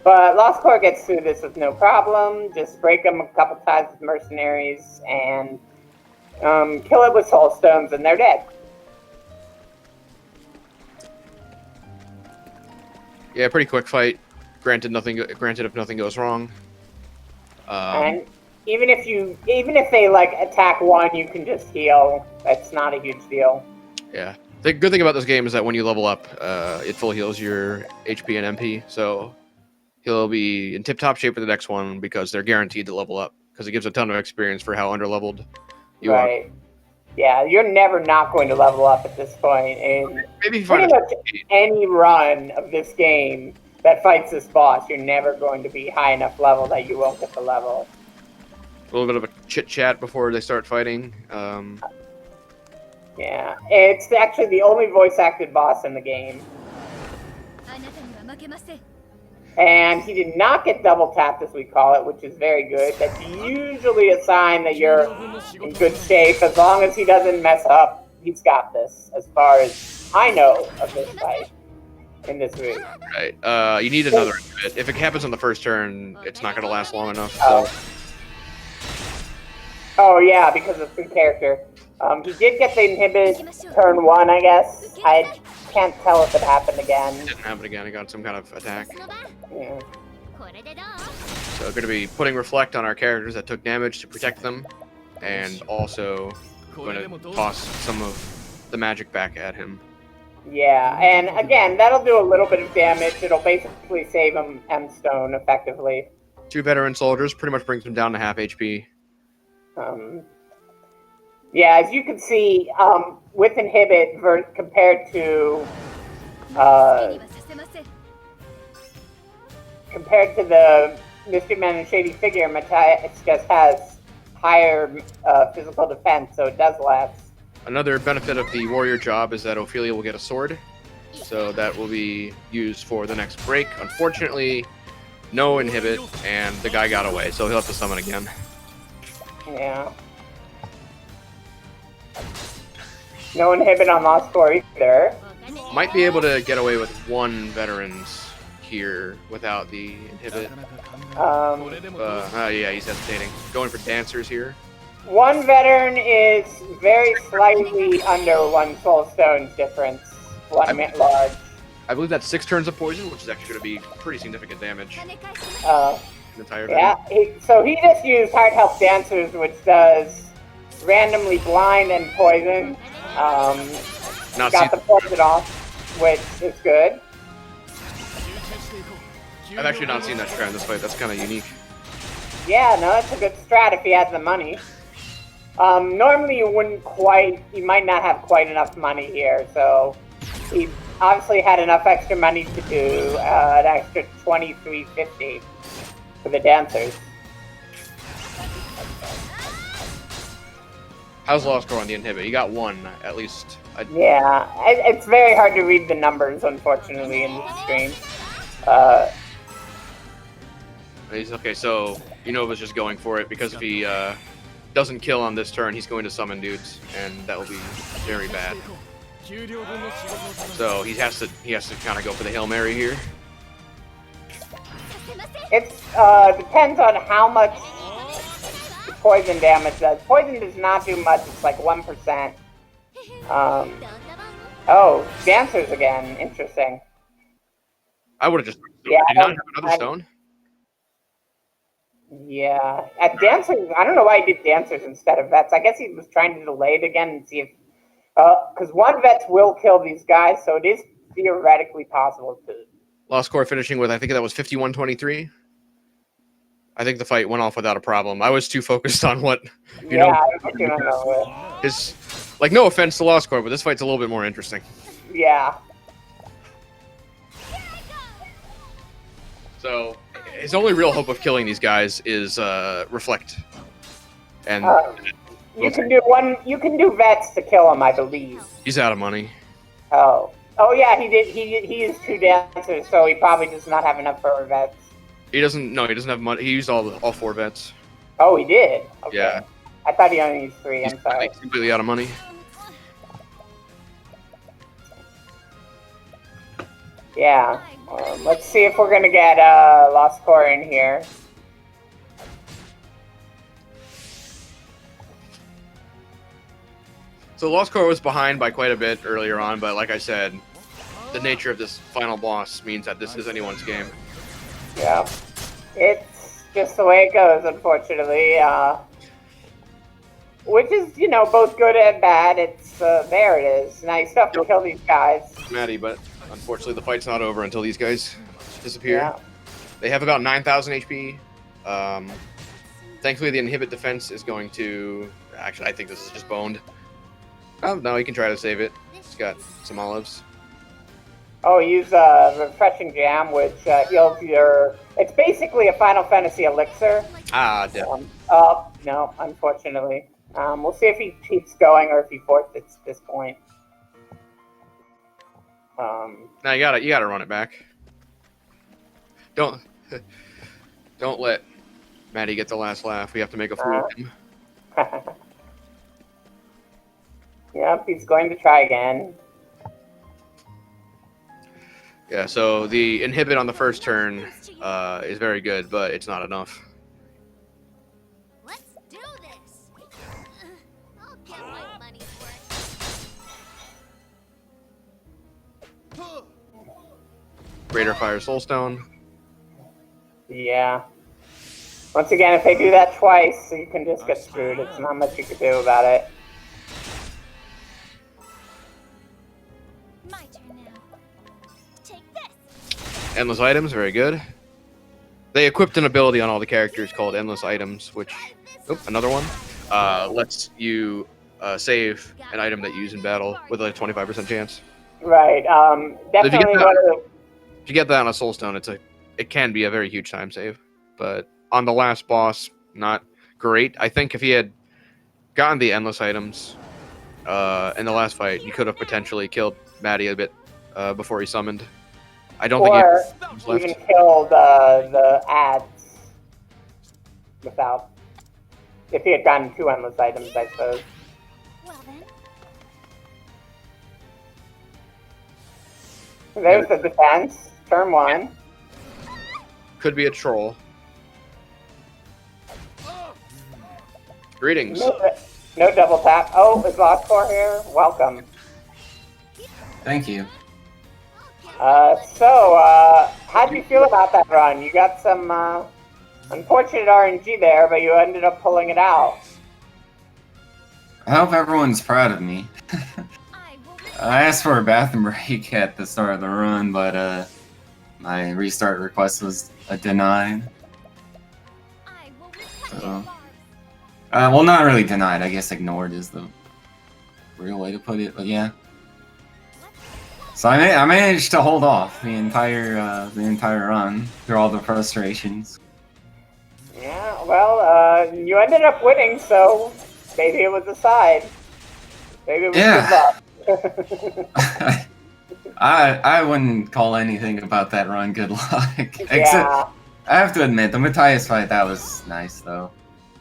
But LostC0re gets through this with no problem. Just break them a couple times with mercenaries and kill it with soul stones, and they're dead. Yeah, pretty quick fight. Granted, if nothing goes wrong. And even if they like attack one, you can just heal. That's not a huge deal. Yeah. The good thing about this game is that when you level up, it full heals your HP and MP. So he'll be in tip-top shape for the next one because they're guaranteed to level up because it gives a ton of experience for how underleveled you are. Yeah, you're never not going to level up at this point. And maybe if pretty much any run of this game that fights this boss, you're never going to be high enough level that you won't get the level. A little bit of a chit-chat before they start fighting. Yeah, it's actually the only voice-acted boss in the game. And he did not get double-tapped, as we call it, which is very good. That's usually a sign that you're in good shape. As long as he doesn't mess up, he's got this, as far as I know of this fight. In this route. Right. You need another inhibit. If it happens on the first turn, it's not going to last long enough. So. Oh yeah, because of free character. He did get the inhibit turn 1, I guess. I can't tell if it happened again. It didn't happen again. It got some kind of attack. Yeah. So going to be putting Reflect on our characters that took damage to protect them, and also going to toss some of the magic back at him. Yeah, and again, that'll do a little bit of damage. It'll basically save him M-Stone effectively. 2 veteran soldiers pretty much brings him down to half HP. Yeah, as you can see, with Inhibit compared to the Mystery Man and Shady Figure, Matthias just has higher physical defense, so it does less. Another benefit of the warrior job is that Ophilia will get a sword, so that will be used for the next break. Unfortunately, no inhibit, and the guy got away, so he'll have to summon again. Yeah. No inhibit on LostC0re either. Might be able to get away with one veterans here without the inhibit. Yeah, he's hesitating. Going for dancers here. One veteran is very slightly under one soul stone's difference. One large. I believe that's 6 turns of poison, which is actually going to be pretty significant damage. Yeah, so he just used Heart Health Dancers, which does randomly blind and poison. Got the poison off, which is good. I've actually not seen that strat in this fight. That's kind of unique. Yeah, no, that's a good strat if he has the money. Normally you might not have quite enough money here, so he obviously had enough extra money to do an extra $23.50 for the dancers. How's LostC0re on the inhibit? You got 1, at least. Yeah, it's very hard to read the numbers, unfortunately, in the stream. Okay, so Unova's just going for it, because if he doesn't kill on this turn, he's going to summon dudes, and that will be very bad. So he has to kind of go for the Hail Mary here. It depends on how much the poison damage does. Poison does not do much, it's like 1%. Oh, dancers again, interesting. I would have just... Yeah, did not have another stone? Yeah, at dancers, I don't know why he did dancers instead of vets. I guess he was trying to delay it again and see if, because one vets will kill these guys, so it is theoretically possible to. LostC0re finishing with, I think that was 51-23. I think the fight went off without a problem. I was too focused on what, you know. I was looking on his, like, no offense to LostC0re, but this fight's a little bit more interesting. Yeah. So his only real hope of killing these guys is reflect, and you can do one. You can do vets to kill him, I believe. He's out of money. Oh yeah, he did. He used 2 dancers, so he probably does not have enough for vets. He doesn't. No, he doesn't have money. He used all 4 vets. Oh, he did. Okay. Yeah. I thought he only used 3. I'm sorry. He's completely out of money. Yeah. Let's see if we're gonna get LostC0re in here. So LostC0re was behind by quite a bit earlier on, but like I said, the nature of this final boss means that this is anyone's game. Yeah. It's just the way it goes, unfortunately. Which is, you know, both good and bad. It's there it is. Now you still have to kill these guys. Maddie, but unfortunately the fight's not over until these guys disappear. Yeah. They have about 9,000 HP. Thankfully the inhibit defense is going to... Actually, I think this is just boned. Oh, no, you can try to save it. It's got some olives. Oh, use Refreshing Jam, which heals your... It's basically a Final Fantasy elixir. Ah, damn. No, unfortunately. We'll see if he keeps going or if he forfeits this point. Now you gotta run it back. Don't let Maddie get the last laugh. We have to make a fool of him. Yep, he's going to try again. Yeah, so the inhibit on the first turn is very good, but it's not enough. Let's do this. I'll get my money's worth. Greater Fire Soulstone. Yeah. Once again, if they do that twice, you can just get screwed. It's not much you can do about it. My turn now. Take this. Endless Items, very good. They equipped an ability on all the characters called Endless Items, which... Oh, another one. Lets you save an item that you use in battle with a 25% chance. Right. Definitely If you get that on a Soulstone, it can be a very huge time save. But on the last boss, not great. I think if he had gotten the Endless Items in the last fight, you could have potentially killed Maddie a bit before he summoned. I don't think he has left. even kill the ads without, if he had gotten 2 endless items, I suppose. Well then. There's the defense, turn 1. Could be a troll. Greetings. No double tap. Oh, is LostC0re here? Welcome. Thank you. How do you feel about that run? You got some unfortunate RNG there, but you ended up pulling it out. I hope everyone's proud of me. I will I asked for a bathroom break at the start of the run, but my restart request was denied. I will return So, your barbs. well, not really denied. I guess ignored is the real way to put it. But yeah. So I managed to hold off the entire run through all the frustrations. Yeah, well, you ended up winning, so maybe it was a side. Maybe it was good luck. I wouldn't call anything about that run good luck. Except, Yeah. I have to admit, the Matthias fight, that was nice, though.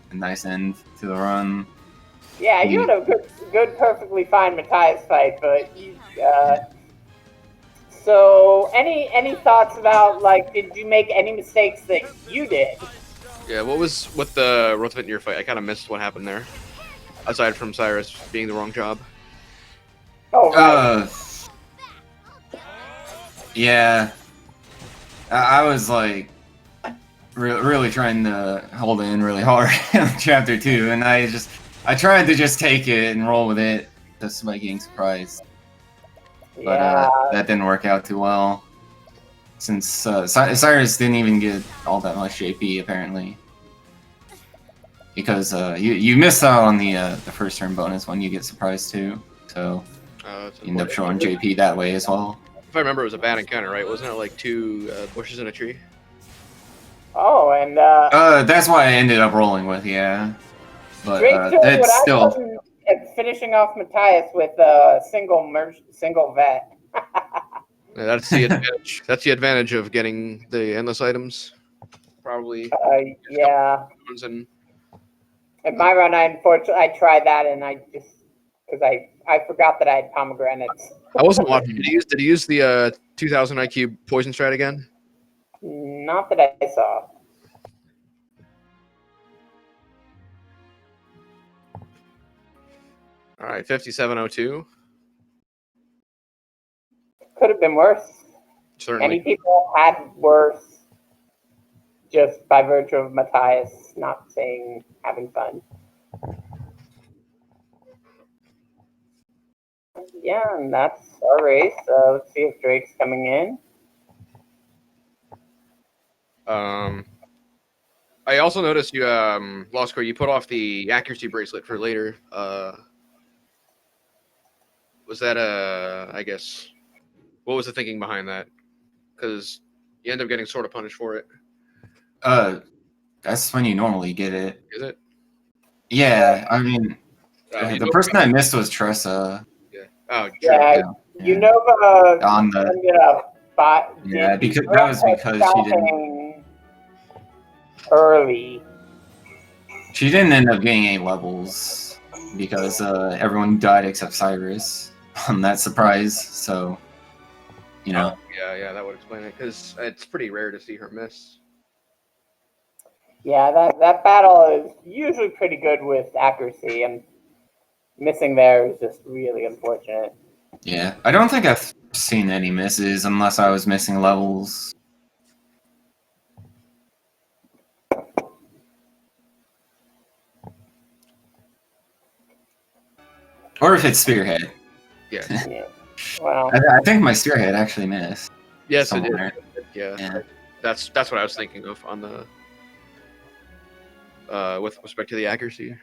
A nice end to the run. Yeah, you had a good, perfectly fine Matthias fight, but you, so any thoughts about, like, did you make any mistakes that you did? Yeah, what was with the Rothvitnir fight? I kind of missed what happened there. Aside from Cyrus being the wrong job. Oh, right. Yeah. I was, like, really trying to hold it in really hard in Chapter 2, and I tried to just take it and roll with it, just by getting surprised. But Yeah. that didn't work out too well. Since Cyrus didn't even get all that much JP, apparently. Because you miss out on the first turn bonus when you get surprised too. So you end up showing JP that way as well. If I remember, it was a bad encounter, right? Wasn't it like 2 bushes in a tree? Oh, and that's why I ended up rolling with, yeah. But great job that's still at finishing off Matthias with a single vet. Yeah, that's the advantage. That's the advantage of getting the endless items. Probably. Yeah. And In my run, I tried that, and I just because I forgot that I had pomegranates. I wasn't watching. Did he use the 2000 IQ poison strat again? Not that I saw. All right, 5702. Could have been worse. Certainly. Many people had worse just by virtue of Matthias not saying having fun. Yeah, and that's our race. Let's see if Drake's coming in. I also noticed you, LostC0re, you put off the accuracy bracelet for later. Was that I guess, what was the thinking behind that? Because you end up getting sort of punished for it. that's when you normally get it. Is it? Yeah, I mean, the person I missed was Tressa. Yeah. Oh, true. Yeah, Unova On the ended up because that was because she didn't early. She didn't end up getting any levels because everyone died except Cyrus on that surprise. So, you know. Yeah, that would explain it because it's pretty rare to see her miss. Yeah, that battle is usually pretty good with accuracy, and missing there is just really unfortunate. Yeah, I don't think I've seen any misses unless I was missing levels. Or if it's Spearhead. Yeah. Yeah. Well, I think my Spearhead actually missed. Yes, somewhere. it did. Yeah. That's what I was thinking of on the with respect to the accuracy.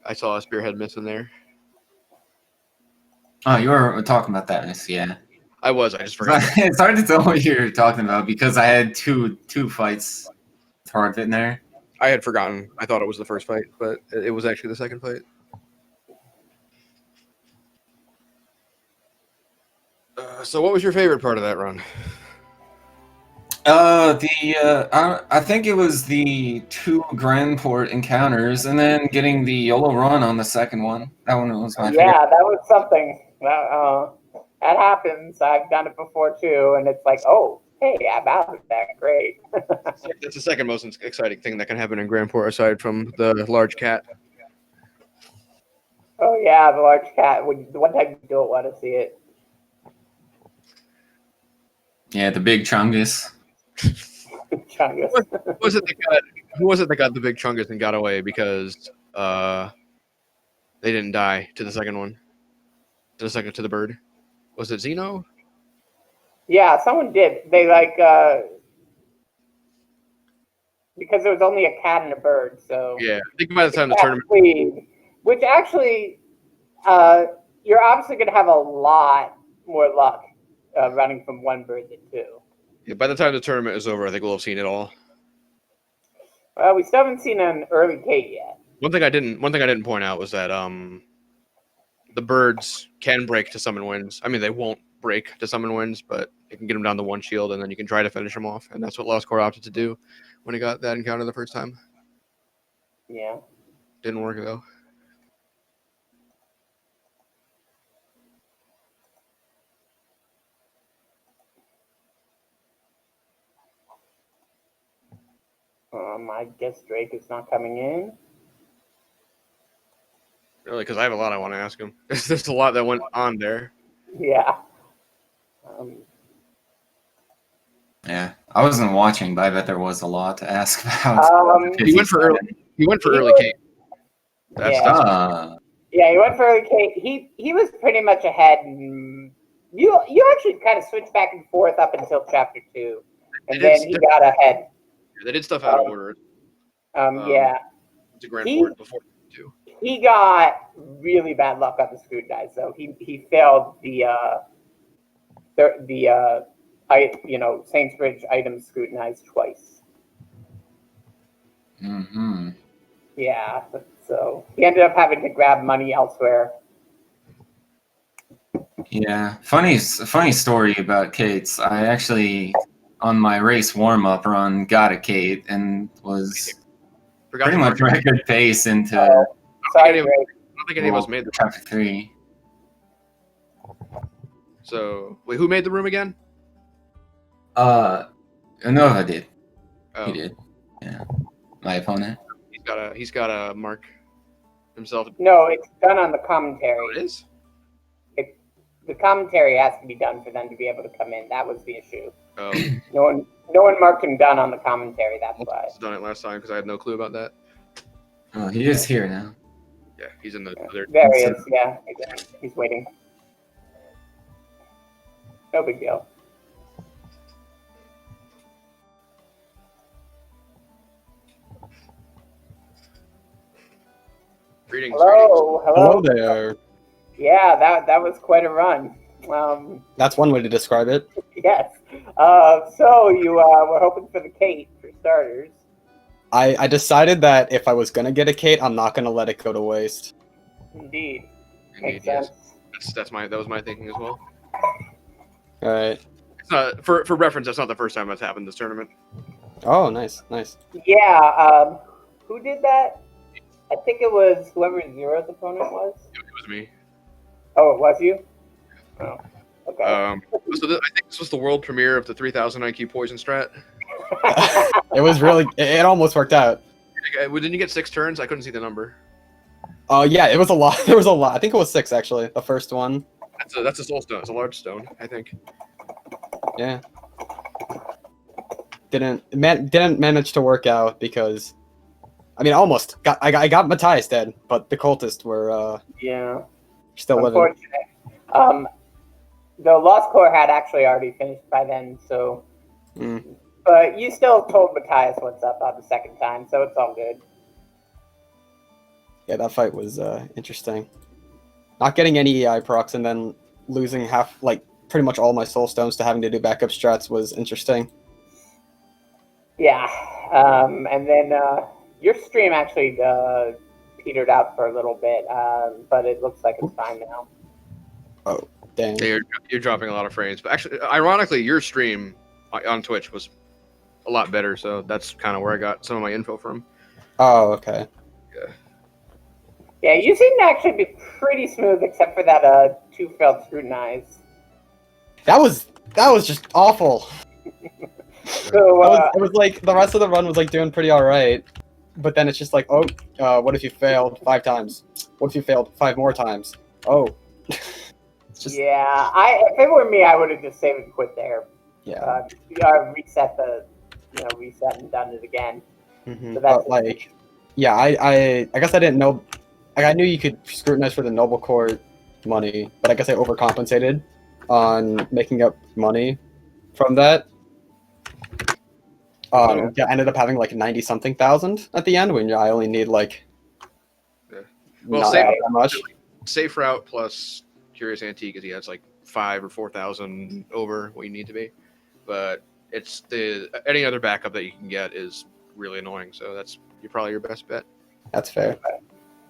I saw a Spearhead miss in there. Oh, you were talking about that miss, yeah. I just forgot. It's hard to tell what you're talking about because I had two fights with Hard in there. I had forgotten. I thought it was the first fight, but it was actually the second fight. So what was your favorite part of that run? I think it was the 2 Grand Port encounters, and then getting the YOLO run on the second one. That one was my favorite. Yeah, that was something. That happens. I've done it before too, and it's like, oh, hey, I'm out of that. Great. That's the second most exciting thing that can happen in Grand Port, aside from the large cat. Oh yeah, the large cat. The one time you don't want to see it. Yeah, the big Chungus. Chungus. Who was it that got the big chungus and got away because they didn't die to the second one? To the bird. Was it Xeno? Yeah, someone did. They because there was only a cat and a bird, so Yeah, I think by the time the tournament. Which actually, you're obviously going to have a lot more luck running from one bird than two. Yeah, by the time the tournament is over, I think we'll have seen it all. Well, we still haven't seen an early Kate yet. One thing I didn't point out was that the birds can break to summon wins. I mean, they won't break to summon wins, but you can get them down to 1 shield, and then you can try to finish them off. And that's what LostC0re opted to do when he got that encounter the first time. Yeah. Didn't work though. I guess Drake is not coming in. Really, because I have a lot I want to ask him. There's a lot that went on there. Yeah. Yeah, I wasn't watching, but I bet there was a lot to ask about. He went for early Kate. Yeah, he went for early Kate. He was pretty much ahead. You actually kind of switched back and forth up until chapter 2, and then he got ahead. They did stuff out of order. Yeah. It's a Grand Port before 2. He got really bad luck on the scrutinize, though. He failed the Saintsbridge items scrutinized twice. Mm-hmm. Yeah, so he ended up having to grab money elsewhere. Yeah, funny story about Kate's. I actually, on my race warm-up run, got a Kate and was pretty much record pace into. Sorry, I don't think any of us made the chapter 3. So wait, who made the room again? Unova did. Oh. He did. Yeah, my opponent. He's got a mark himself. No, it's done on the commentary. Oh, it is. The commentary has to be done for them to be able to come in. That was the issue. Oh. No one marked him done on the commentary. That's why. I've done it last time because I had no clue about that. Oh, he is here now. Yeah, he's in the other. There he is. Yeah, he's waiting. No big deal. Greetings. Hello there. Yeah, that was quite a run. That's one way to describe it. Yes. So you were hoping for the Kate for starters. I decided that if I was gonna get a Kate, I'm not gonna let it go to waste. Indeed. Makes sense. That was my thinking as well. All right. It's not, for reference, that's not the first time that's happened this tournament. Oh, nice. Yeah. Who did that? I think it was whoever Zero's opponent was. It was me. Oh, it was you? Oh, okay. So I think this was the world premiere of the 3000 IQ poison strat. It was really. It almost worked out. Didn't you get 6 turns? I couldn't see the number. Yeah, it was a lot. There was a lot. I think it was 6 actually. The first one. That's a soul stone. It's a large stone, I think. Yeah. Didn't manage to work out because, I mean, I got Matthias dead, but the cultists were still living. The LostC0re had actually already finished by then, so. But you still told Matthias what's up on the second time, so it's all good. Yeah, that fight was interesting. Not getting any EI procs and then losing pretty much all my soul stones to having to do backup strats was interesting. Yeah, and then your stream actually petered out for a little bit, but it looks like it's fine now. Oh, dang. Yeah, you're dropping a lot of frames, but actually, ironically, your stream on Twitch was a lot better. So that's kind of where I got some of my info from. Oh, okay. Yeah, you seem to actually be pretty smooth, except for that 2 failed scrutinize. That was just awful. So It was like the rest of the run was like doing pretty all right, but then it's just like, oh, what if you failed 5 times? What if you failed 5 more times? Oh, it's just yeah, if it were me, I would have just saved and quit there. yeah. Reset reset and done it again. Mm-hmm. So that's But like, yeah, I guess I didn't know. Like, I knew you could scrutinize for the noble court money, but I guess I overcompensated on making up money from that. I ended up having like 90 something thousand at the end when I only need like Well, not safe, that much. safe route plus Curious Antique is he has like 5,000 or 4,000 over what you need to be, but it's any other backup that you can get is really annoying. So that's probably your best bet. That's fair.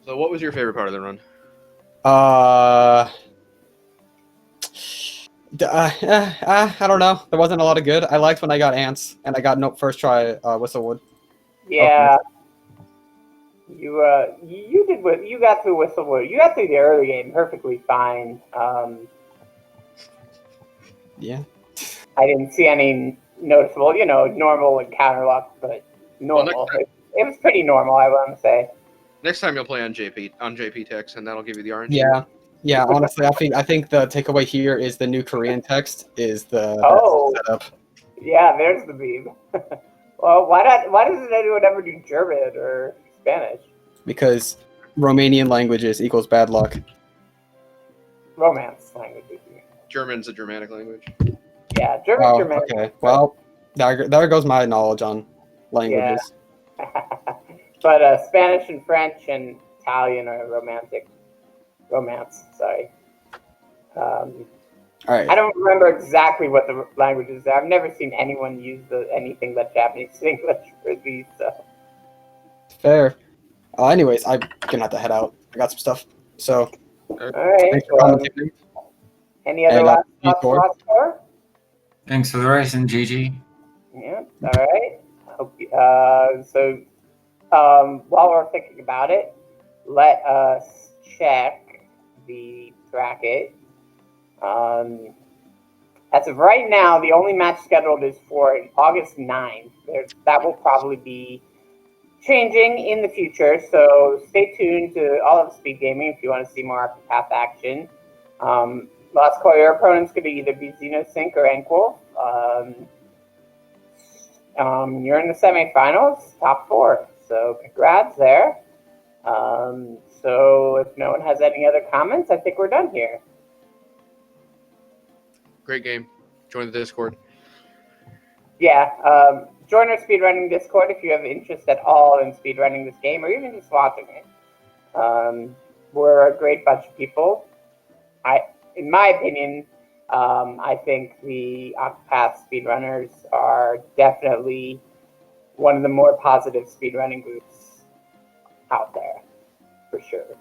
So what was your favorite part of the run? I don't know. There wasn't a lot of good. I liked when I got ants and I got no first try Whistlewood. yeah. You did what you got through Whistlewood. You got through the early game perfectly fine. Yeah. I didn't see any noticeable, normal encounter luck, but normal. Well, it was pretty normal, I want to say. Next time you'll play on JP text, and that'll give you the RNG. Yeah. Yeah, honestly, I think the takeaway here is the new Korean text is the setup. Yeah, there's the beam. Well, why doesn't anyone ever do German or Spanish? Because Romanian languages equals bad luck. Romance languages. German's a Germanic language. Yeah, German's Germanic. Okay. Well, there goes my knowledge on languages. Yeah. But Spanish and French and Italian are romance. Sorry. All right. I don't remember exactly what the languages are. I've never seen anyone use anything but Japanese to English for these. So. Fair. Anyways, I'm gonna have to head out. I got some stuff. So, all right. thanks for commenting. Any other last thoughts? Thanks for the race and GG. Yeah. All right. While we're thinking about it, let us check the bracket. As of right now, the only match scheduled is for August 9th. That will probably be changing in the future, so stay tuned to all of SpeedGaming if you want to see more Octopath action. LostC0re, your opponent's going to either be Xenosync or Enquil. You're in the semifinals, top 4, so congrats there. So if no one has any other comments, I think we're done here. Great game. Join the Discord. Yeah, join our speedrunning Discord if you have interest at all in speedrunning this game or even just watching it. We're a great bunch of people. In my opinion, I think the Octopath speedrunners are definitely one of the more positive speedrunning groups out there, for sure.